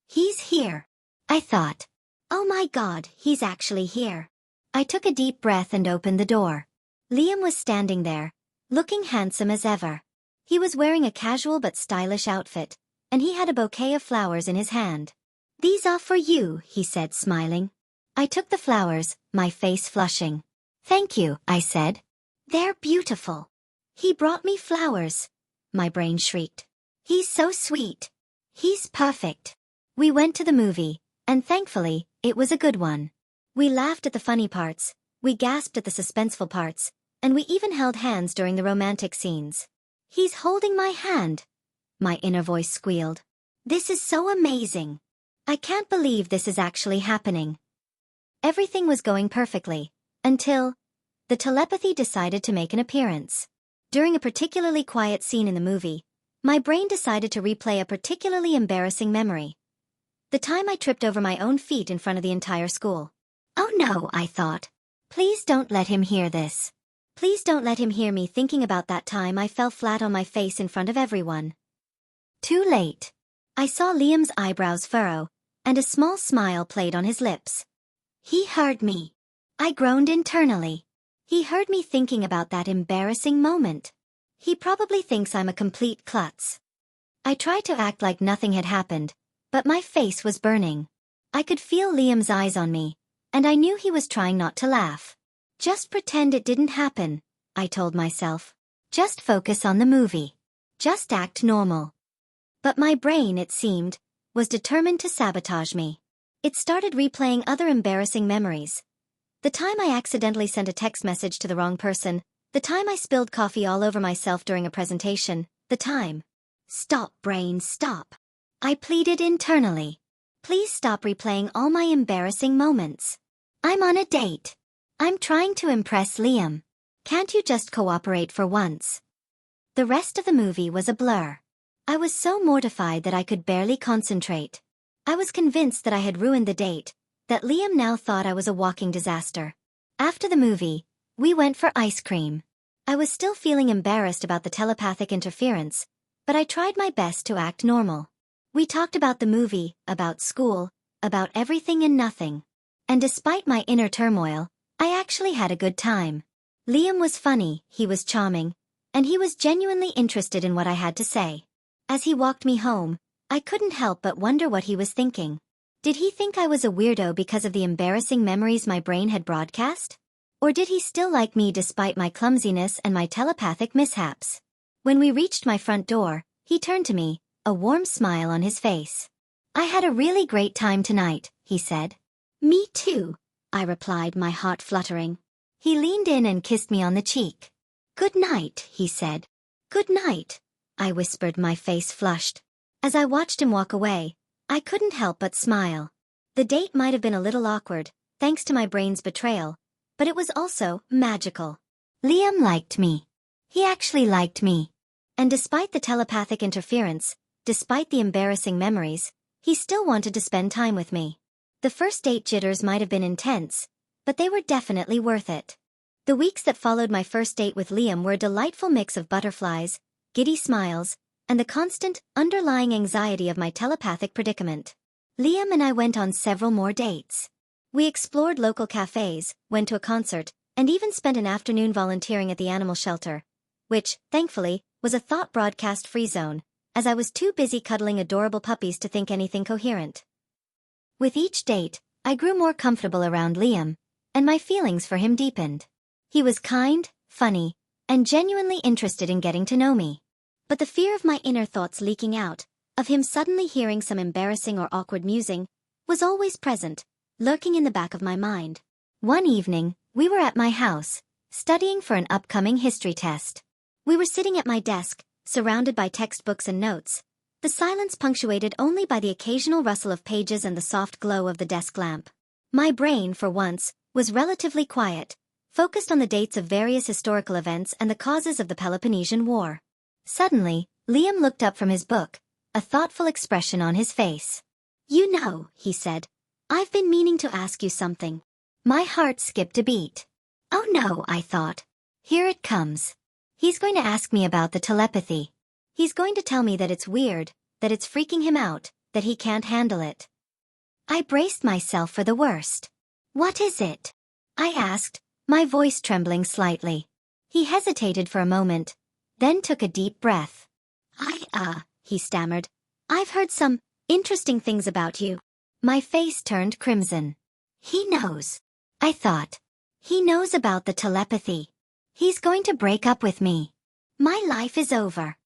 He's here, I thought. Oh my God, he's actually here. I took a deep breath and opened the door. Liam was standing there, looking handsome as ever. He was wearing a casual but stylish outfit, and he had a bouquet of flowers in his hand. These are for you, he said, smiling. I took the flowers, my face flushing. Thank you, I said. They're beautiful. He brought me flowers. My brain shrieked. He's so sweet. He's perfect. We went to the movie, and thankfully, it was a good one. We laughed at the funny parts, we gasped at the suspenseful parts, and we even held hands during the romantic scenes. He's holding my hand. My inner voice squealed. This is so amazing. I can't believe this is actually happening. Everything was going perfectly, until the telepathy decided to make an appearance. During a particularly quiet scene in the movie, my brain decided to replay a particularly embarrassing memory. The time I tripped over my own feet in front of the entire school. Oh no, I thought. Please don't let him hear this. Please don't let him hear me thinking about that time I fell flat on my face in front of everyone. Too late. I saw Liam's eyebrows furrow, and a small smile played on his lips. He heard me. I groaned internally. He heard me thinking about that embarrassing moment. He probably thinks I'm a complete klutz. I tried to act like nothing had happened, but my face was burning. I could feel Liam's eyes on me, and I knew he was trying not to laugh. Just pretend it didn't happen, I told myself. Just focus on the movie. Just act normal. But my brain, it seemed, was determined to sabotage me. It started replaying other embarrassing memories. The time I accidentally sent a text message to the wrong person, the time I spilled coffee all over myself during a presentation, the time. Stop, brain, stop. I pleaded internally. Please stop replaying all my embarrassing moments. I'm on a date. I'm trying to impress Liam. Can't you just cooperate for once? The rest of the movie was a blur. I was so mortified that I could barely concentrate. I was convinced that I had ruined the date, that Liam now thought I was a walking disaster. After the movie, we went for ice cream. I was still feeling embarrassed about the telepathic interference, but I tried my best to act normal. We talked about the movie, about school, about everything and nothing. And despite my inner turmoil, I actually had a good time. Liam was funny, he was charming, and he was genuinely interested in what I had to say. As he walked me home, I couldn't help but wonder what he was thinking. Did he think I was a weirdo because of the embarrassing memories my brain had broadcast? Or did he still like me despite my clumsiness and my telepathic mishaps? When we reached my front door, he turned to me, a warm smile on his face. "I had a really great time tonight," he said. "Me too," I replied, my heart fluttering. He leaned in and kissed me on the cheek. "Good night," he said. "Good night," I whispered, my face flushed. As I watched him walk away, I couldn't help but smile. The date might have been a little awkward, thanks to my brain's betrayal, but it was also magical. Liam liked me. He actually liked me. And despite the telepathic interference, despite the embarrassing memories, he still wanted to spend time with me. The first date jitters might have been intense, but they were definitely worth it. The weeks that followed my first date with Liam were a delightful mix of butterflies, giddy smiles, and the constant, underlying anxiety of my telepathic predicament. Liam and I went on several more dates. We explored local cafes, went to a concert, and even spent an afternoon volunteering at the animal shelter, which, thankfully, was a thought broadcast-free zone, as I was too busy cuddling adorable puppies to think anything coherent. With each date, I grew more comfortable around Liam, and my feelings for him deepened. He was kind, funny, and genuinely interested in getting to know me. But the fear of my inner thoughts leaking out, of him suddenly hearing some embarrassing or awkward musing, was always present, lurking in the back of my mind. One evening, we were at my house, studying for an upcoming history test. We were sitting at my desk, surrounded by textbooks and notes, the silence punctuated only by the occasional rustle of pages and the soft glow of the desk lamp. My brain, for once, was relatively quiet, focused on the dates of various historical events and the causes of the Peloponnesian War. Suddenly, Liam looked up from his book, a thoughtful expression on his face. "You know," he said, "I've been meaning to ask you something." My heart skipped a beat. Oh no, I thought. Here it comes. He's going to ask me about the telepathy. He's going to tell me that it's weird, that it's freaking him out, that he can't handle it. I braced myself for the worst. "What is it?" I asked, my voice trembling slightly. He hesitated for a moment, then took a deep breath. He stammered. "I've heard some interesting things about you." My face turned crimson. He knows. I thought. He knows about the telepathy. He's going to break up with me. My life is over.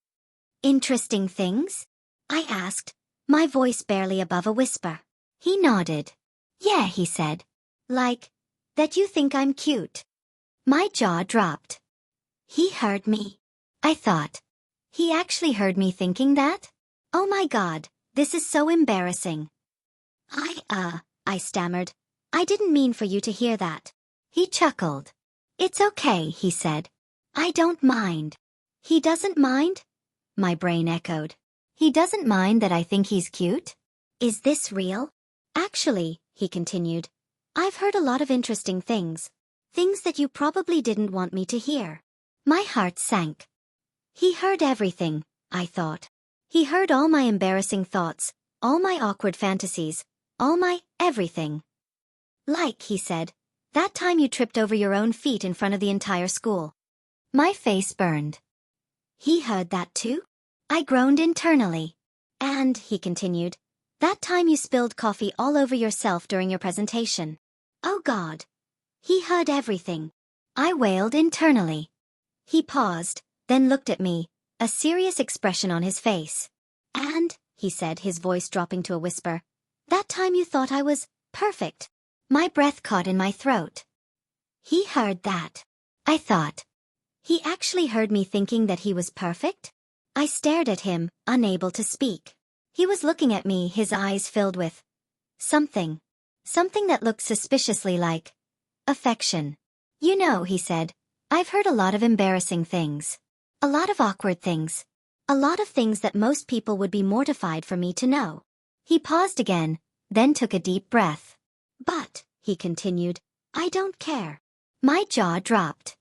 "Interesting things?" I asked, my voice barely above a whisper. He nodded. "Yeah," he said. "Like, that you think I'm cute." My jaw dropped. He heard me. I thought. He actually heard me thinking that? Oh my God, this is so embarrassing. I stammered. "I didn't mean for you to hear that." He chuckled. "It's okay," he said. "I don't mind." He doesn't mind? My brain echoed. He doesn't mind that I think he's cute? Is this real? "Actually," he continued, "I've heard a lot of interesting things. Things that you probably didn't want me to hear." My heart sank. He heard everything, I thought. He heard all my embarrassing thoughts, all my awkward fantasies, all my everything. "Like," he said, "that time you tripped over your own feet in front of the entire school." My face burned. He heard that too? I groaned internally. "And," he continued, "that time you spilled coffee all over yourself during your presentation." Oh God. He heard everything. I wailed internally. He paused, then looked at me, a serious expression on his face. "And," he said, his voice dropping to a whisper, "that time you thought I was perfect." My breath caught in my throat. He heard that. I thought. He actually heard me thinking that he was perfect? I stared at him, unable to speak. He was looking at me, his eyes filled with something. Something that looked suspiciously like affection. "You know," he said, "I've heard a lot of embarrassing things. A lot of awkward things. A lot of things that most people would be mortified for me to know." He paused again, then took a deep breath. "But," he continued, "I don't care." My jaw dropped.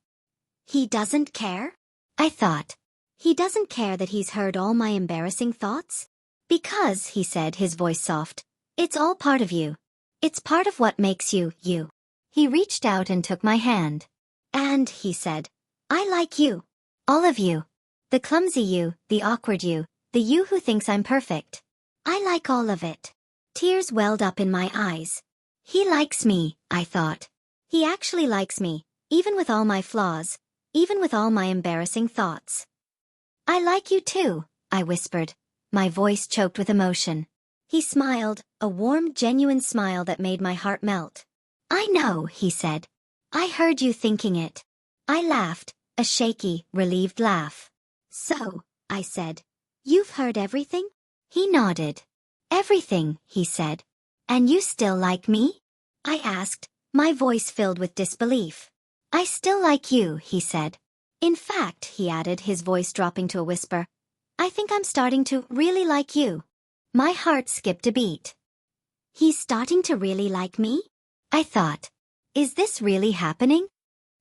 He doesn't care? I thought. He doesn't care that he's heard all my embarrassing thoughts? "Because," he said, his voice soft, It's all part of you. It's part of what makes you, you. He reached out and took my hand. And, he said, I like you. All of you. The clumsy you, the awkward you, the you who thinks I'm perfect. I like all of it. Tears welled up in my eyes. He likes me, I thought. He actually likes me, even with all my flaws, even with all my embarrassing thoughts. I like you too, I whispered, my voice choked with emotion. He smiled, a warm, genuine smile that made my heart melt. I know, he said. I heard you thinking it. I laughed, a shaky, relieved laugh. So, I said, you've heard everything? He nodded. Everything, he said. And you still like me? I asked, my voice filled with disbelief. I still like you, he said. In fact, he added, his voice dropping to a whisper, I think I'm starting to really like you. My heart skipped a beat. He's starting to really like me? I thought. Is this really happening?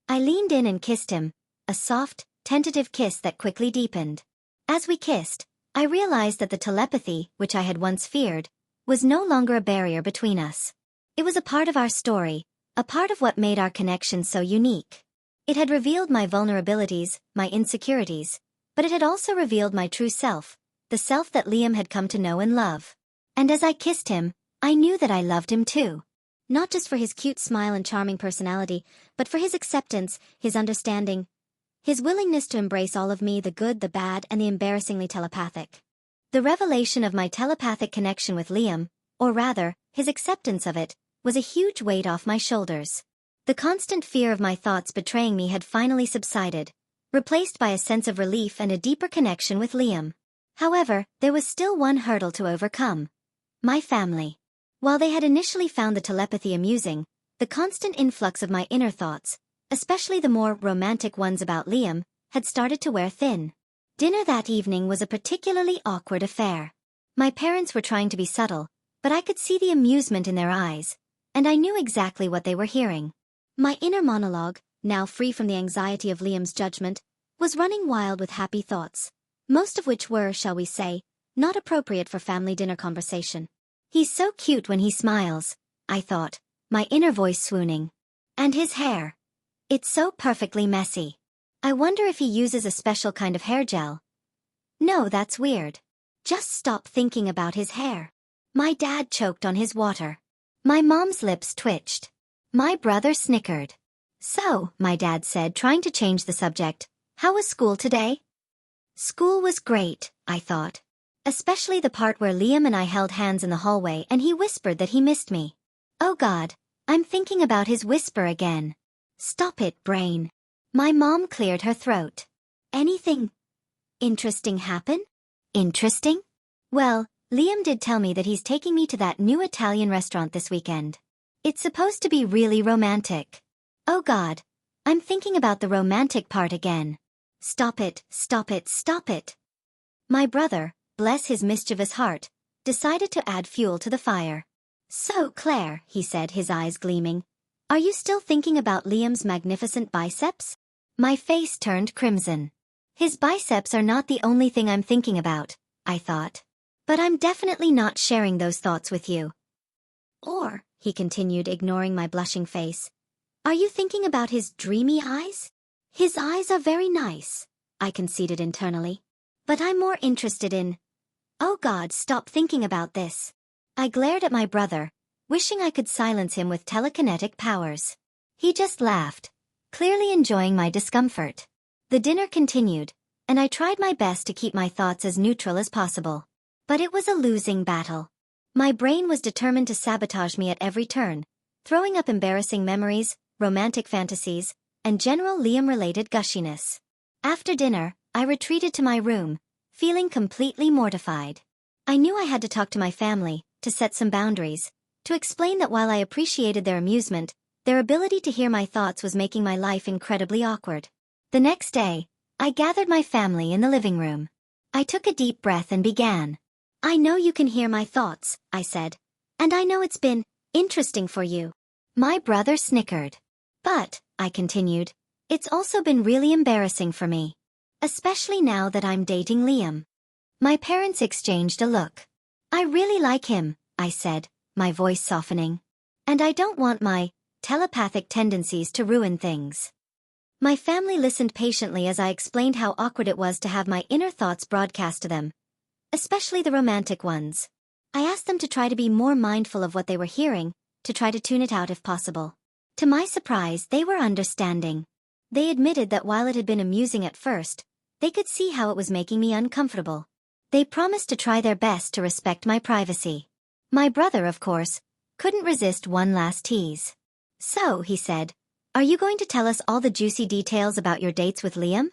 I leaned in and kissed him, a soft, tentative kiss that quickly deepened. As we kissed, I realized that the telepathy, which I had once feared, was no longer a barrier between us. It was a part of our story, a part of what made our connection so unique. It had revealed my vulnerabilities, my insecurities, but it had also revealed my true self, the self that Liam had come to know and love. And as I kissed him, I knew that I loved him too. Not just for his cute smile and charming personality, but for his acceptance, his understanding, his willingness to embrace all of me, the good, the bad, and the embarrassingly telepathic. The revelation of my telepathic connection with Liam, or rather, his acceptance of it, was a huge weight off my shoulders. The constant fear of my thoughts betraying me had finally subsided, replaced by a sense of relief and a deeper connection with Liam. However, there was still one hurdle to overcome. My family. While they had initially found the telepathy amusing, the constant influx of my inner thoughts, especially the more romantic ones about Liam, had started to wear thin. Dinner that evening was a particularly awkward affair. My parents were trying to be subtle, but I could see the amusement in their eyes, and I knew exactly what they were hearing. My inner monologue, now free from the anxiety of Liam's judgment, was running wild with happy thoughts, most of which were, shall we say, not appropriate for family dinner conversation. He's so cute when he smiles, I thought, my inner voice swooning. And his hair. It's so perfectly messy. I wonder if he uses a special kind of hair gel. No, that's weird. Just stop thinking about his hair. My dad choked on his water. My mom's lips twitched. My brother snickered. So, my dad said, trying to change the subject, how was school today? School was great, I thought. Especially the part where Liam and I held hands in the hallway and he whispered that he missed me. Oh God, I'm thinking about his whisper again. Stop it, brain. My mom cleared her throat. Anything interesting happen? Interesting? Well, Liam did tell me that he's taking me to that new Italian restaurant this weekend. It's supposed to be really romantic. Oh God, I'm thinking about the romantic part again. Stop it, stop it, stop it. My brother, bless his mischievous heart, decided to add fuel to the fire. So, Claire, he said, his eyes gleaming, are you still thinking about Liam's magnificent biceps? My face turned crimson. His biceps are not the only thing I'm thinking about, I thought. But I'm definitely not sharing those thoughts with you. Or, he continued, ignoring my blushing face, are you thinking about his dreamy eyes? His eyes are very nice, I conceded internally. But I'm more interested in... Oh God, stop thinking about this. I glared at my brother, wishing I could silence him with telekinetic powers. He just laughed, clearly enjoying my discomfort. The dinner continued, and I tried my best to keep my thoughts as neutral as possible. But it was a losing battle. My brain was determined to sabotage me at every turn, throwing up embarrassing memories, romantic fantasies, and general Liam-related gushiness. After dinner, I retreated to my room, feeling completely mortified. I knew I had to talk to my family, to set some boundaries, to explain that while I appreciated their amusement, their ability to hear my thoughts was making my life incredibly awkward. The next day, I gathered my family in the living room. I took a deep breath and began. I know you can hear my thoughts, I said. And I know it's been interesting for you. My brother snickered. But, I continued, it's also been really embarrassing for me. Especially now that I'm dating Liam. My parents exchanged a look. I really like him, I said, my voice softening. And I don't want my telepathic tendencies to ruin things. My family listened patiently as I explained how awkward it was to have my inner thoughts broadcast to them, especially the romantic ones. I asked them to try to be more mindful of what they were hearing, to try to tune it out if possible. To my surprise, they were understanding. They admitted that while it had been amusing at first, they could see how it was making me uncomfortable. They promised to try their best to respect my privacy. My brother, of course, couldn't resist one last tease. So, he said, are you going to tell us all the juicy details about your dates with Liam?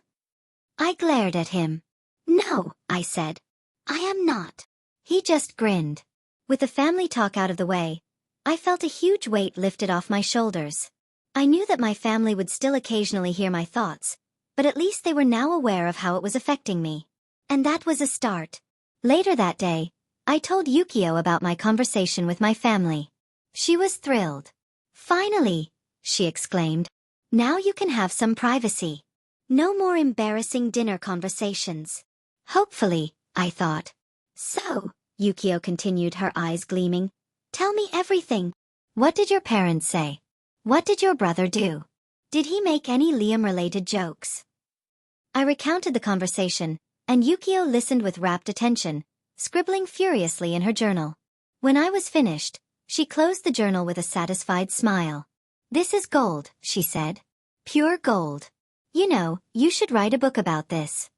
I glared at him. No, I said. I am not. He just grinned. With the family talk out of the way, I felt a huge weight lifted off my shoulders. I knew that my family would still occasionally hear my thoughts, but at least they were now aware of how it was affecting me. And that was a start. Later that day, I told Yukio about my conversation with my family. She was thrilled. Finally, she exclaimed. Now you can have some privacy. No more embarrassing dinner conversations. Hopefully, I thought. So, Yukio continued, her eyes gleaming. Tell me everything. What did your parents say? What did your brother do? Did he make any Liam-related jokes? I recounted the conversation, and Yukio listened with rapt attention, scribbling furiously in her journal. When I was finished, she closed the journal with a satisfied smile. This is gold, she said. Pure gold. You know, you should write a book about this.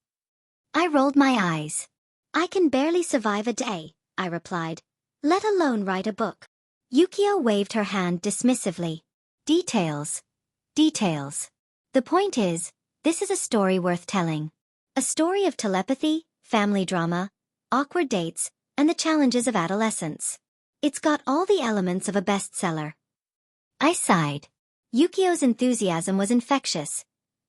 I rolled my eyes. I can barely survive a day, I replied, let alone write a book. Yukio waved her hand dismissively. Details. Details. The point is, this is a story worth telling. A story of telepathy, family drama, awkward dates, and the challenges of adolescence. It's got all the elements of a bestseller. I sighed. Yukio's enthusiasm was infectious,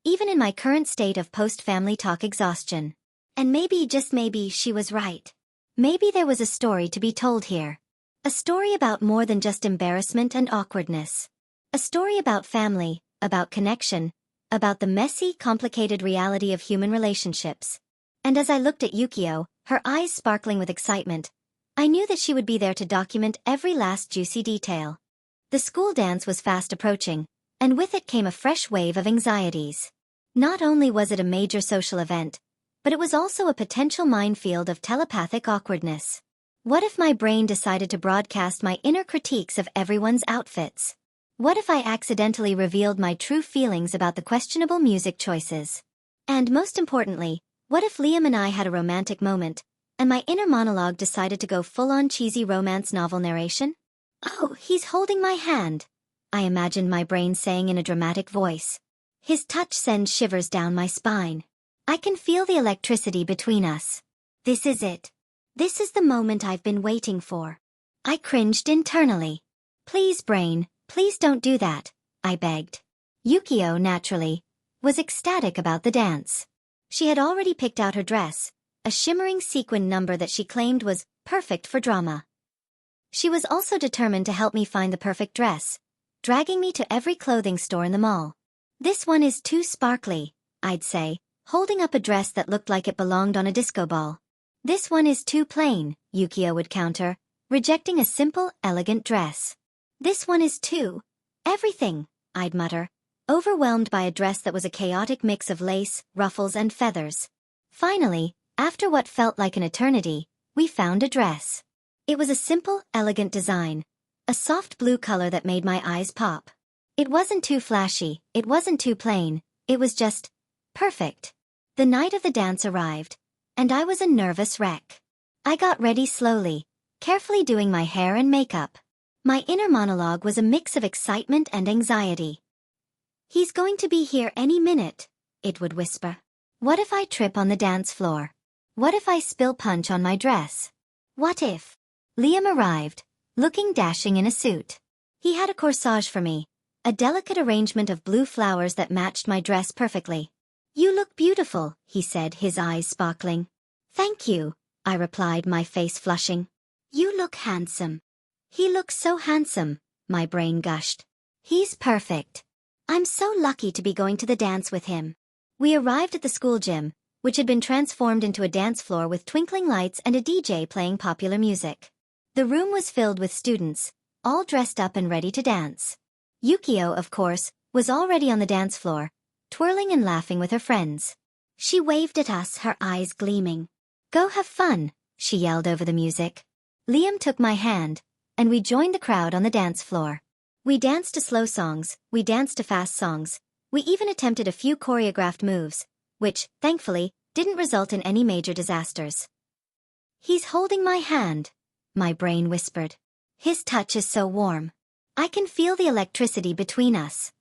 even in my current state of post-family talk exhaustion. And maybe, just maybe, she was right. Maybe there was a story to be told here. A story about more than just embarrassment and awkwardness. A story about family, about connection, about the messy, complicated reality of human relationships. And as I looked at Yukio, her eyes sparkling with excitement, I knew that she would be there to document every last juicy detail. The school dance was fast approaching, and with it came a fresh wave of anxieties. Not only was it a major social event, but it was also a potential minefield of telepathic awkwardness. What if my brain decided to broadcast my inner critiques of everyone's outfits? What if I accidentally revealed my true feelings about the questionable music choices? And most importantly, what if Liam and I had a romantic moment, and my inner monologue decided to go full-on cheesy romance novel narration? Oh, he's holding my hand, I imagined my brain saying in a dramatic voice. His touch sends shivers down my spine. I can feel the electricity between us. This is it. This is the moment I've been waiting for. I cringed internally. Please, brain, please don't do that, I begged. Yukio, naturally, was ecstatic about the dance. She had already picked out her dress, a shimmering sequin number that she claimed was perfect for drama. She was also determined to help me find the perfect dress, dragging me to every clothing store in the mall. This one is too sparkly, I'd say, holding up a dress that looked like it belonged on a disco ball. This one is too plain, Yukio would counter, rejecting a simple, elegant dress. This one is too everything, I'd mutter, overwhelmed by a dress that was a chaotic mix of lace, ruffles, and feathers. Finally, after what felt like an eternity, we found a dress. It was a simple, elegant design, a soft blue color that made my eyes pop. It wasn't too flashy, it wasn't too plain, it was just perfect. The night of the dance arrived, and I was a nervous wreck. I got ready slowly, carefully doing my hair and makeup. My inner monologue was a mix of excitement and anxiety. He's going to be here any minute, it would whisper. What if I trip on the dance floor? What if I spill punch on my dress? What if? Liam arrived, looking dashing in a suit. He had a corsage for me, a delicate arrangement of blue flowers that matched my dress perfectly. You look beautiful, he said, his eyes sparkling. Thank you, I replied, my face flushing. You look handsome. He looks so handsome, my brain gushed. He's perfect. I'm so lucky to be going to the dance with him. We arrived at the school gym, which had been transformed into a dance floor with twinkling lights and a DJ playing popular music. The room was filled with students, all dressed up and ready to dance. Yukio, of course, was already on the dance floor, twirling and laughing with her friends. She waved at us, her eyes gleaming. "Go have fun," she yelled over the music. Liam took my hand, and we joined the crowd on the dance floor. We danced to slow songs, we danced to fast songs, we even attempted a few choreographed moves, which, thankfully, didn't result in any major disasters. "He's holding my hand," my brain whispered. "His touch is so warm. I can feel the electricity between us."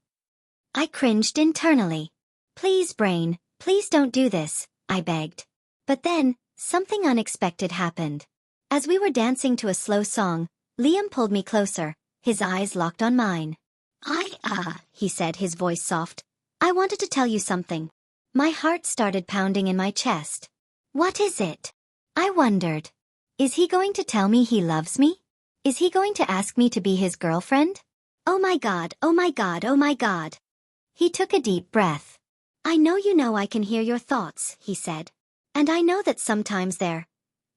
I cringed internally. "Please, brain, please don't do this," I begged. But then, something unexpected happened. As we were dancing to a slow song, Liam pulled me closer, his eyes locked on mine. He said, his voice soft. "I wanted to tell you something." My heart started pounding in my chest. "What is it?" I wondered. Is he going to tell me he loves me? Is he going to ask me to be his girlfriend? Oh my God, oh my God, oh my God. He took a deep breath. "I know you know I can hear your thoughts," he said. "And I know that sometimes they're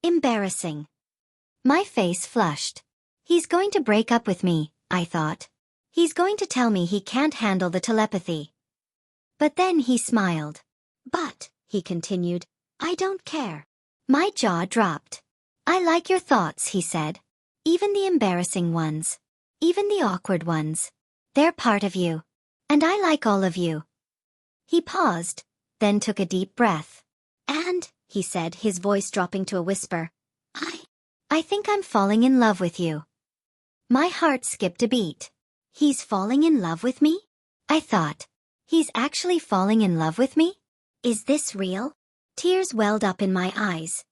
embarrassing." My face flushed. He's going to break up with me, I thought. He's going to tell me he can't handle the telepathy. But then he smiled. "But," he continued, "I don't care." My jaw dropped. "I like your thoughts," he said. "Even the embarrassing ones. Even the awkward ones. They're part of you. And I like all of you." He paused, then took a deep breath. "And," he said, his voice dropping to a whisper, I think I'm falling in love with you." My heart skipped a beat. He's falling in love with me? I thought. He's actually falling in love with me? Is this real? Tears welled up in my eyes.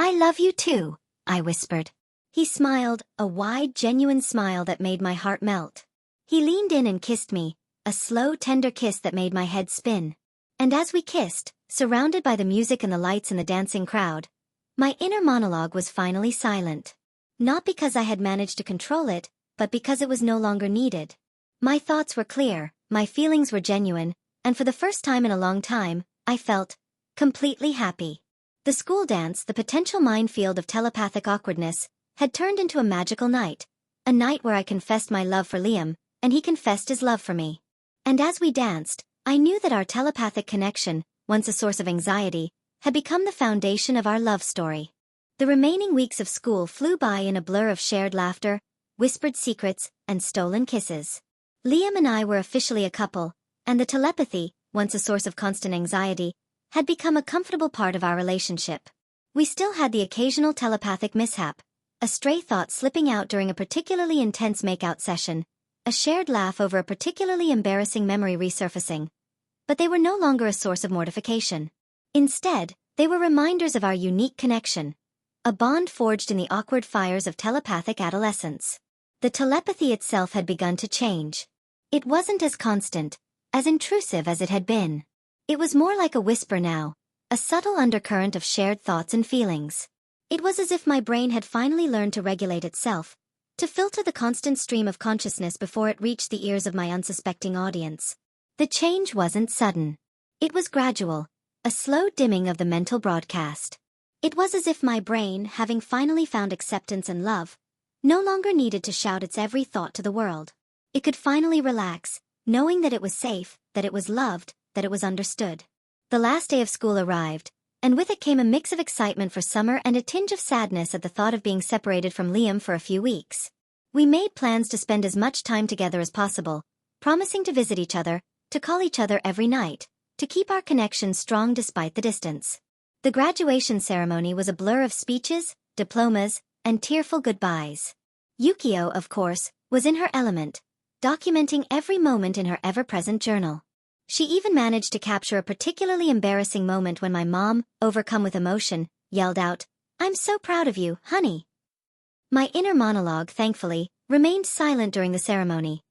I love you too," I whispered. He smiled, a wide, genuine smile that made my heart melt. He leaned in and kissed me, a slow, tender kiss that made my head spin. And as we kissed, surrounded by the music and the lights and the dancing crowd, my inner monologue was finally silent. Not because I had managed to control it, but because it was no longer needed. My thoughts were clear, my feelings were genuine, and for the first time in a long time, I felt completely happy. The school dance, the potential minefield of telepathic awkwardness, had turned into a magical night, a night where I confessed my love for Liam, and he confessed his love for me. And as we danced, I knew that our telepathic connection, once a source of anxiety, had become the foundation of our love story. The remaining weeks of school flew by in a blur of shared laughter, whispered secrets, and stolen kisses. Liam and I were officially a couple, and the telepathy, once a source of constant anxiety, had become a comfortable part of our relationship. We still had the occasional telepathic mishap, a stray thought slipping out during a particularly intense makeout session, a shared laugh over a particularly embarrassing memory resurfacing. But they were no longer a source of mortification. Instead, they were reminders of our unique connection, a bond forged in the awkward fires of telepathic adolescence. The telepathy itself had begun to change. It wasn't as constant, as intrusive as it had been. It was more like a whisper now, a subtle undercurrent of shared thoughts and feelings. It was as if my brain had finally learned to regulate itself, to filter the constant stream of consciousness before it reached the ears of my unsuspecting audience. The change wasn't sudden. It was gradual, a slow dimming of the mental broadcast. It was as if my brain, having finally found acceptance and love, no longer needed to shout its every thought to the world. It could finally relax, knowing that it was safe, that it was loved, that it was understood. The last day of school arrived, and with it came a mix of excitement for summer and a tinge of sadness at the thought of being separated from Liam for a few weeks. We made plans to spend as much time together as possible, promising to visit each other, to call each other every night, to keep our connection strong despite the distance. The graduation ceremony was a blur of speeches, diplomas, and tearful goodbyes. Yukio, of course, was in her element, documenting every moment in her ever-present journal. She even managed to capture a particularly embarrassing moment when my mom, overcome with emotion, yelled out, "I'm so proud of you, honey." My inner monologue, thankfully, remained silent during the ceremony,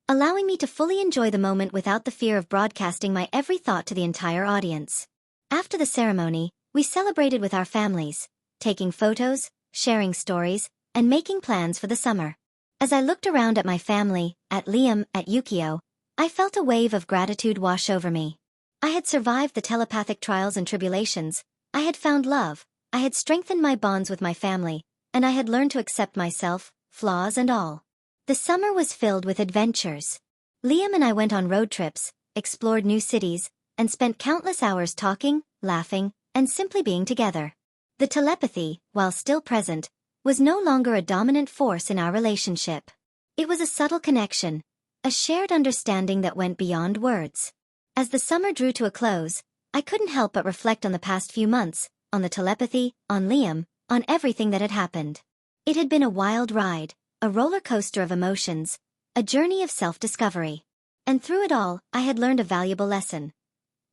allowing me to fully enjoy the moment without the fear of broadcasting my every thought to the entire audience. After the ceremony, we celebrated with our families, taking photos, sharing stories, and making plans for the summer. As I looked around at my family, at Liam, at Yukio, I felt a wave of gratitude wash over me. I had survived the telepathic trials and tribulations, I had found love, I had strengthened my bonds with my family, and I had learned to accept myself, flaws and all. The summer was filled with adventures. Liam and I went on road trips, explored new cities, and spent countless hours talking, laughing, and simply being together. The telepathy, while still present, was no longer a dominant force in our relationship. It was a subtle connection, a shared understanding that went beyond words. As the summer drew to a close, I couldn't help but reflect on the past few months, on the telepathy, on Liam, on everything that had happened. It had been a wild ride, a roller coaster of emotions, a journey of self-discovery. And through it all, I had learned a valuable lesson.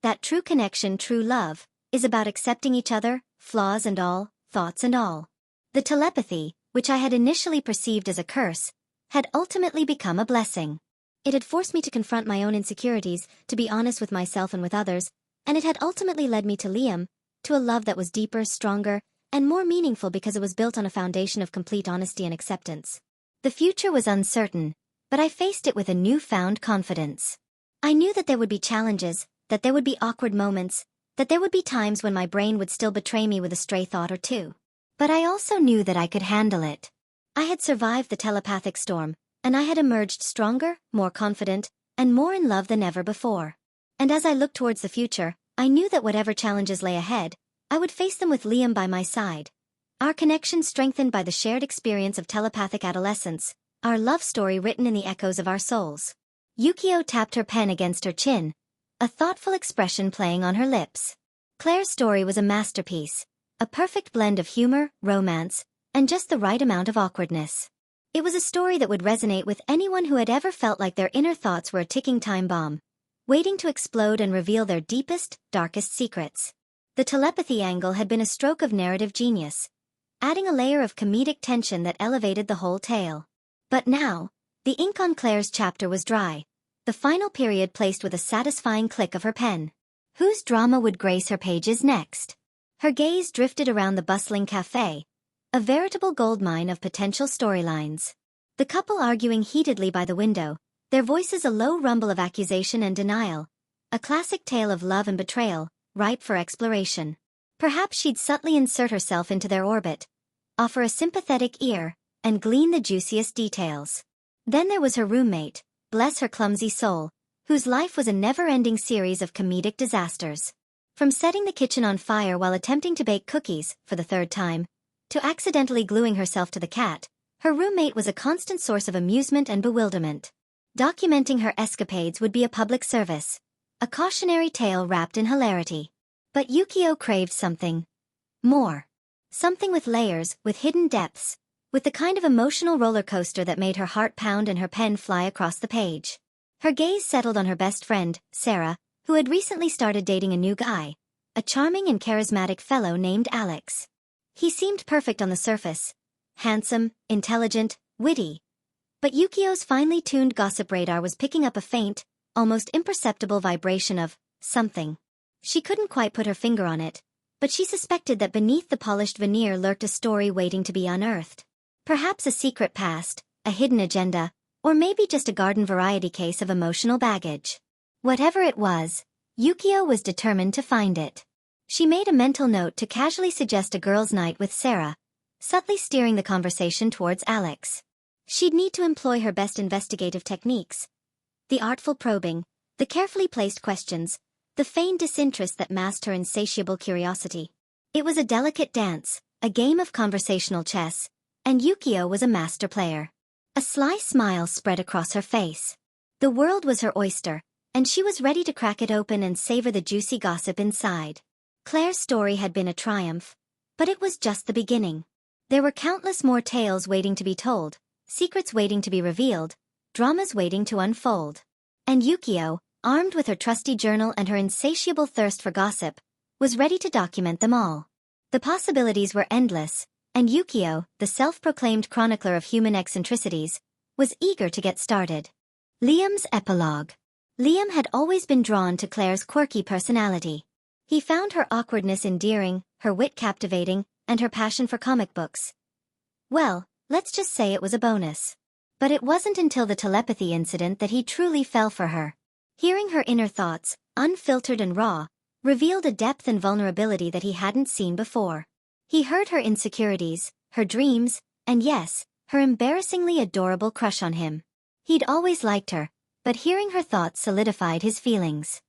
That true connection, true love, is about accepting each other, flaws and all, thoughts and all. The telepathy, which I had initially perceived as a curse, had ultimately become a blessing. It had forced me to confront my own insecurities, to be honest with myself and with others, and it had ultimately led me to Liam, to a love that was deeper, stronger, and more meaningful because it was built on a foundation of complete honesty and acceptance. The future was uncertain, but I faced it with a newfound confidence. I knew that there would be challenges, that there would be awkward moments, that there would be times when my brain would still betray me with a stray thought or two. But I also knew that I could handle it. I had survived the telepathic storm, and I had emerged stronger, more confident, and more in love than ever before. And as I looked towards the future, I knew that whatever challenges lay ahead, I would face them with Liam by my side. Our connection strengthened by the shared experience of telepathic adolescence, our love story written in the echoes of our souls. Yukio tapped her pen against her chin, a thoughtful expression playing on her lips. Claire's story was a masterpiece, a perfect blend of humor, romance, and just the right amount of awkwardness. It was a story that would resonate with anyone who had ever felt like their inner thoughts were a ticking time bomb, waiting to explode and reveal their deepest, darkest secrets. The telepathy angle had been a stroke of narrative genius, adding a layer of comedic tension that elevated the whole tale. But now, the ink on Claire's chapter was dry, the final period placed with a satisfying click of her pen. Whose drama would grace her pages next? Her gaze drifted around the bustling cafe, a veritable goldmine of potential storylines. The couple arguing heatedly by the window, their voices a low rumble of accusation and denial, a classic tale of love and betrayal, ripe for exploration. Perhaps she'd subtly insert herself into their orbit, offer a sympathetic ear, and glean the juiciest details. Then there was her roommate, bless her clumsy soul, whose life was a never-ending series of comedic disasters. From setting the kitchen on fire while attempting to bake cookies, for the third time, to accidentally gluing herself to the cat, her roommate was a constant source of amusement and bewilderment. Documenting her escapades would be a public service, a cautionary tale wrapped in hilarity. But Yukio craved something more. Something with layers, with hidden depths, with the kind of emotional roller coaster that made her heart pound and her pen fly across the page. Her gaze settled on her best friend, Sarah, who had recently started dating a new guy, a charming and charismatic fellow named Alex. He seemed perfect on the surface, handsome, intelligent, witty. But Yukio's finely tuned gossip radar was picking up a faint, almost imperceptible vibration of something. She couldn't quite put her finger on it, but she suspected that beneath the polished veneer lurked a story waiting to be unearthed. Perhaps a secret past, a hidden agenda, or maybe just a garden variety case of emotional baggage. Whatever it was, Yukio was determined to find it. She made a mental note to casually suggest a girls' night with Sarah, subtly steering the conversation towards Alex. She'd need to employ her best investigative techniques. The artful probing, the carefully placed questions, the feigned disinterest that masked her insatiable curiosity. It was a delicate dance, a game of conversational chess, and Yukio was a master player. A sly smile spread across her face. The world was her oyster, and she was ready to crack it open and savor the juicy gossip inside. Claire's story had been a triumph, but it was just the beginning. There were countless more tales waiting to be told, secrets waiting to be revealed, dramas waiting to unfold. And Yukio, armed with her trusty journal and her insatiable thirst for gossip, was ready to document them all. The possibilities were endless, and Yukio, the self-proclaimed chronicler of human eccentricities, was eager to get started. Liam's epilogue. Liam had always been drawn to Claire's quirky personality. He found her awkwardness endearing, her wit captivating, and her passion for comic books. Well, let's just say it was a bonus. But it wasn't until the telepathy incident that he truly fell for her. Hearing her inner thoughts, unfiltered and raw, revealed a depth and vulnerability that he hadn't seen before. He heard her insecurities, her dreams, and yes, her embarrassingly adorable crush on him. He'd always liked her, but hearing her thoughts solidified his feelings.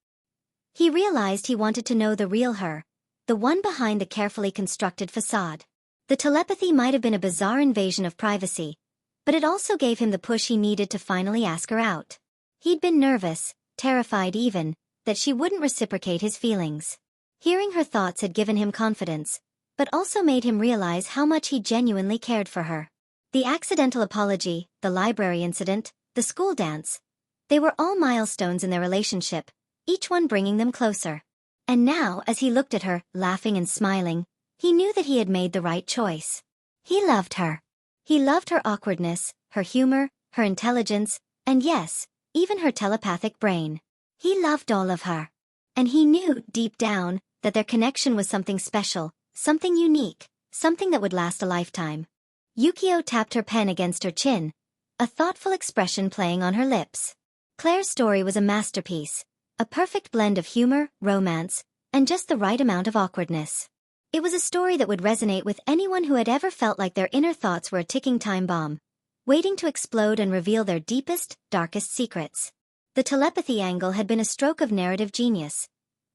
He realized he wanted to know the real her, the one behind the carefully constructed facade. The telepathy might have been a bizarre invasion of privacy, but it also gave him the push he needed to finally ask her out. He'd been nervous, terrified even, that she wouldn't reciprocate his feelings. Hearing her thoughts had given him confidence, but also made him realize how much he genuinely cared for her. The accidental apology, the library incident, the school dance, they were all milestones in their relationship, each one bringing them closer. And now, as he looked at her, laughing and smiling, he knew that he had made the right choice. He loved her. He loved her awkwardness, her humor, her intelligence, and yes, even her telepathic brain. He loved all of her. And he knew, deep down, that their connection was something special, something unique, something that would last a lifetime. Yukio tapped her pen against her chin, a thoughtful expression playing on her lips. Claire's story was a masterpiece, a perfect blend of humor, romance, and just the right amount of awkwardness. It was a story that would resonate with anyone who had ever felt like their inner thoughts were a ticking time bomb, waiting to explode and reveal their deepest, darkest secrets. The telepathy angle had been a stroke of narrative genius,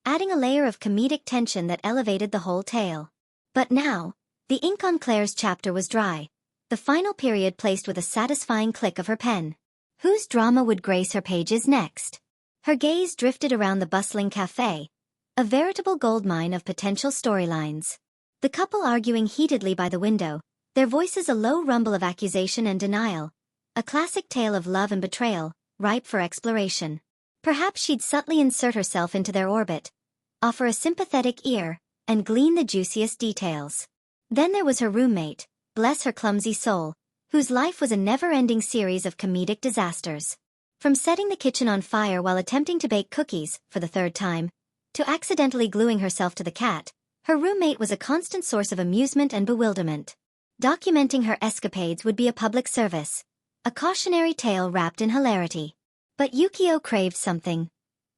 adding a layer of comedic tension that elevated the whole tale. But now, the ink on Claire's chapter was dry, the final period placed with a satisfying click of her pen. Whose drama would grace her pages next? Her gaze drifted around the bustling cafe, a veritable goldmine of potential storylines. The couple arguing heatedly by the window, their voices a low rumble of accusation and denial, a classic tale of love and betrayal, ripe for exploration. Perhaps she'd subtly insert herself into their orbit, offer a sympathetic ear, and glean the juiciest details. Then there was her roommate, bless her clumsy soul, whose life was a never-ending series of comedic disasters. From setting the kitchen on fire while attempting to bake cookies, for the third time, to accidentally gluing herself to the cat, her roommate was a constant source of amusement and bewilderment. Documenting her escapades would be a public service, a cautionary tale wrapped in hilarity. But Yukio craved something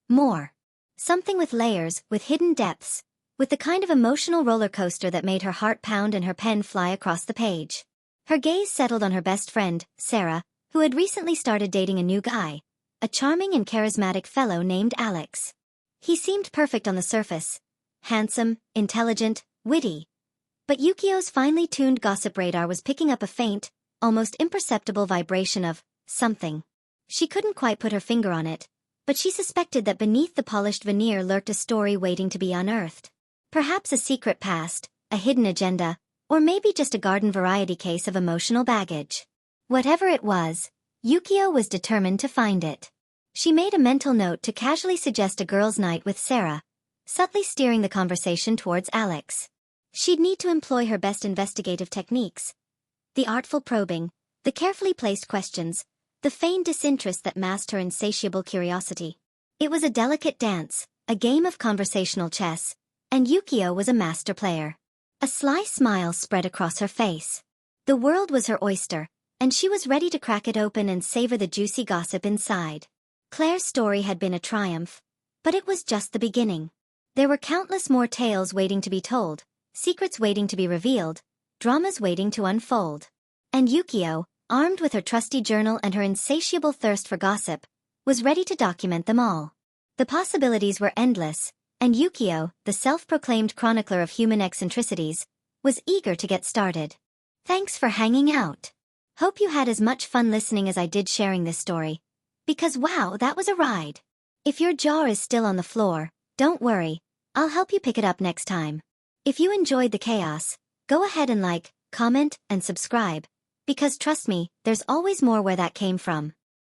more. Something with layers, with hidden depths, with the kind of emotional roller coaster that made her heart pound and her pen fly across the page. Her gaze settled on her best friend, Sarah, who had recently started dating a new guy, a charming and charismatic fellow named Alex. He seemed perfect on the surface, handsome, intelligent, witty. But Yukio's finely tuned gossip radar was picking up a faint, almost imperceptible vibration of something. She couldn't quite put her finger on it, but she suspected that beneath the polished veneer lurked a story waiting to be unearthed. Perhaps a secret past, a hidden agenda, or maybe just a garden variety case of emotional baggage. Whatever it was, Yukio was determined to find it. She made a mental note to casually suggest a girls' night with Sarah, subtly steering the conversation towards Alex. She'd need to employ her best investigative techniques. The artful probing, the carefully placed questions, the feigned disinterest that masked her insatiable curiosity. It was a delicate dance, a game of conversational chess, and Yukio was a master player. A sly smile spread across her face. The world was her oyster, and she was ready to crack it open and savor the juicy gossip inside. Claire's story had been a triumph, but it was just the beginning. There were countless more tales waiting to be told, secrets waiting to be revealed, dramas waiting to unfold. And Yukio, armed with her trusty journal and her insatiable thirst for gossip, was ready to document them all. The possibilities were endless, and Yukio, the self-proclaimed chronicler of human eccentricities, was eager to get started. Thanks for hanging out. Hope you had as much fun listening as I did sharing this story. Because wow, that was a ride. If your jaw is still on the floor, don't worry, I'll help you pick it up next time. If you enjoyed the chaos, go ahead and like, comment, and subscribe, because trust me, there's always more where that came from.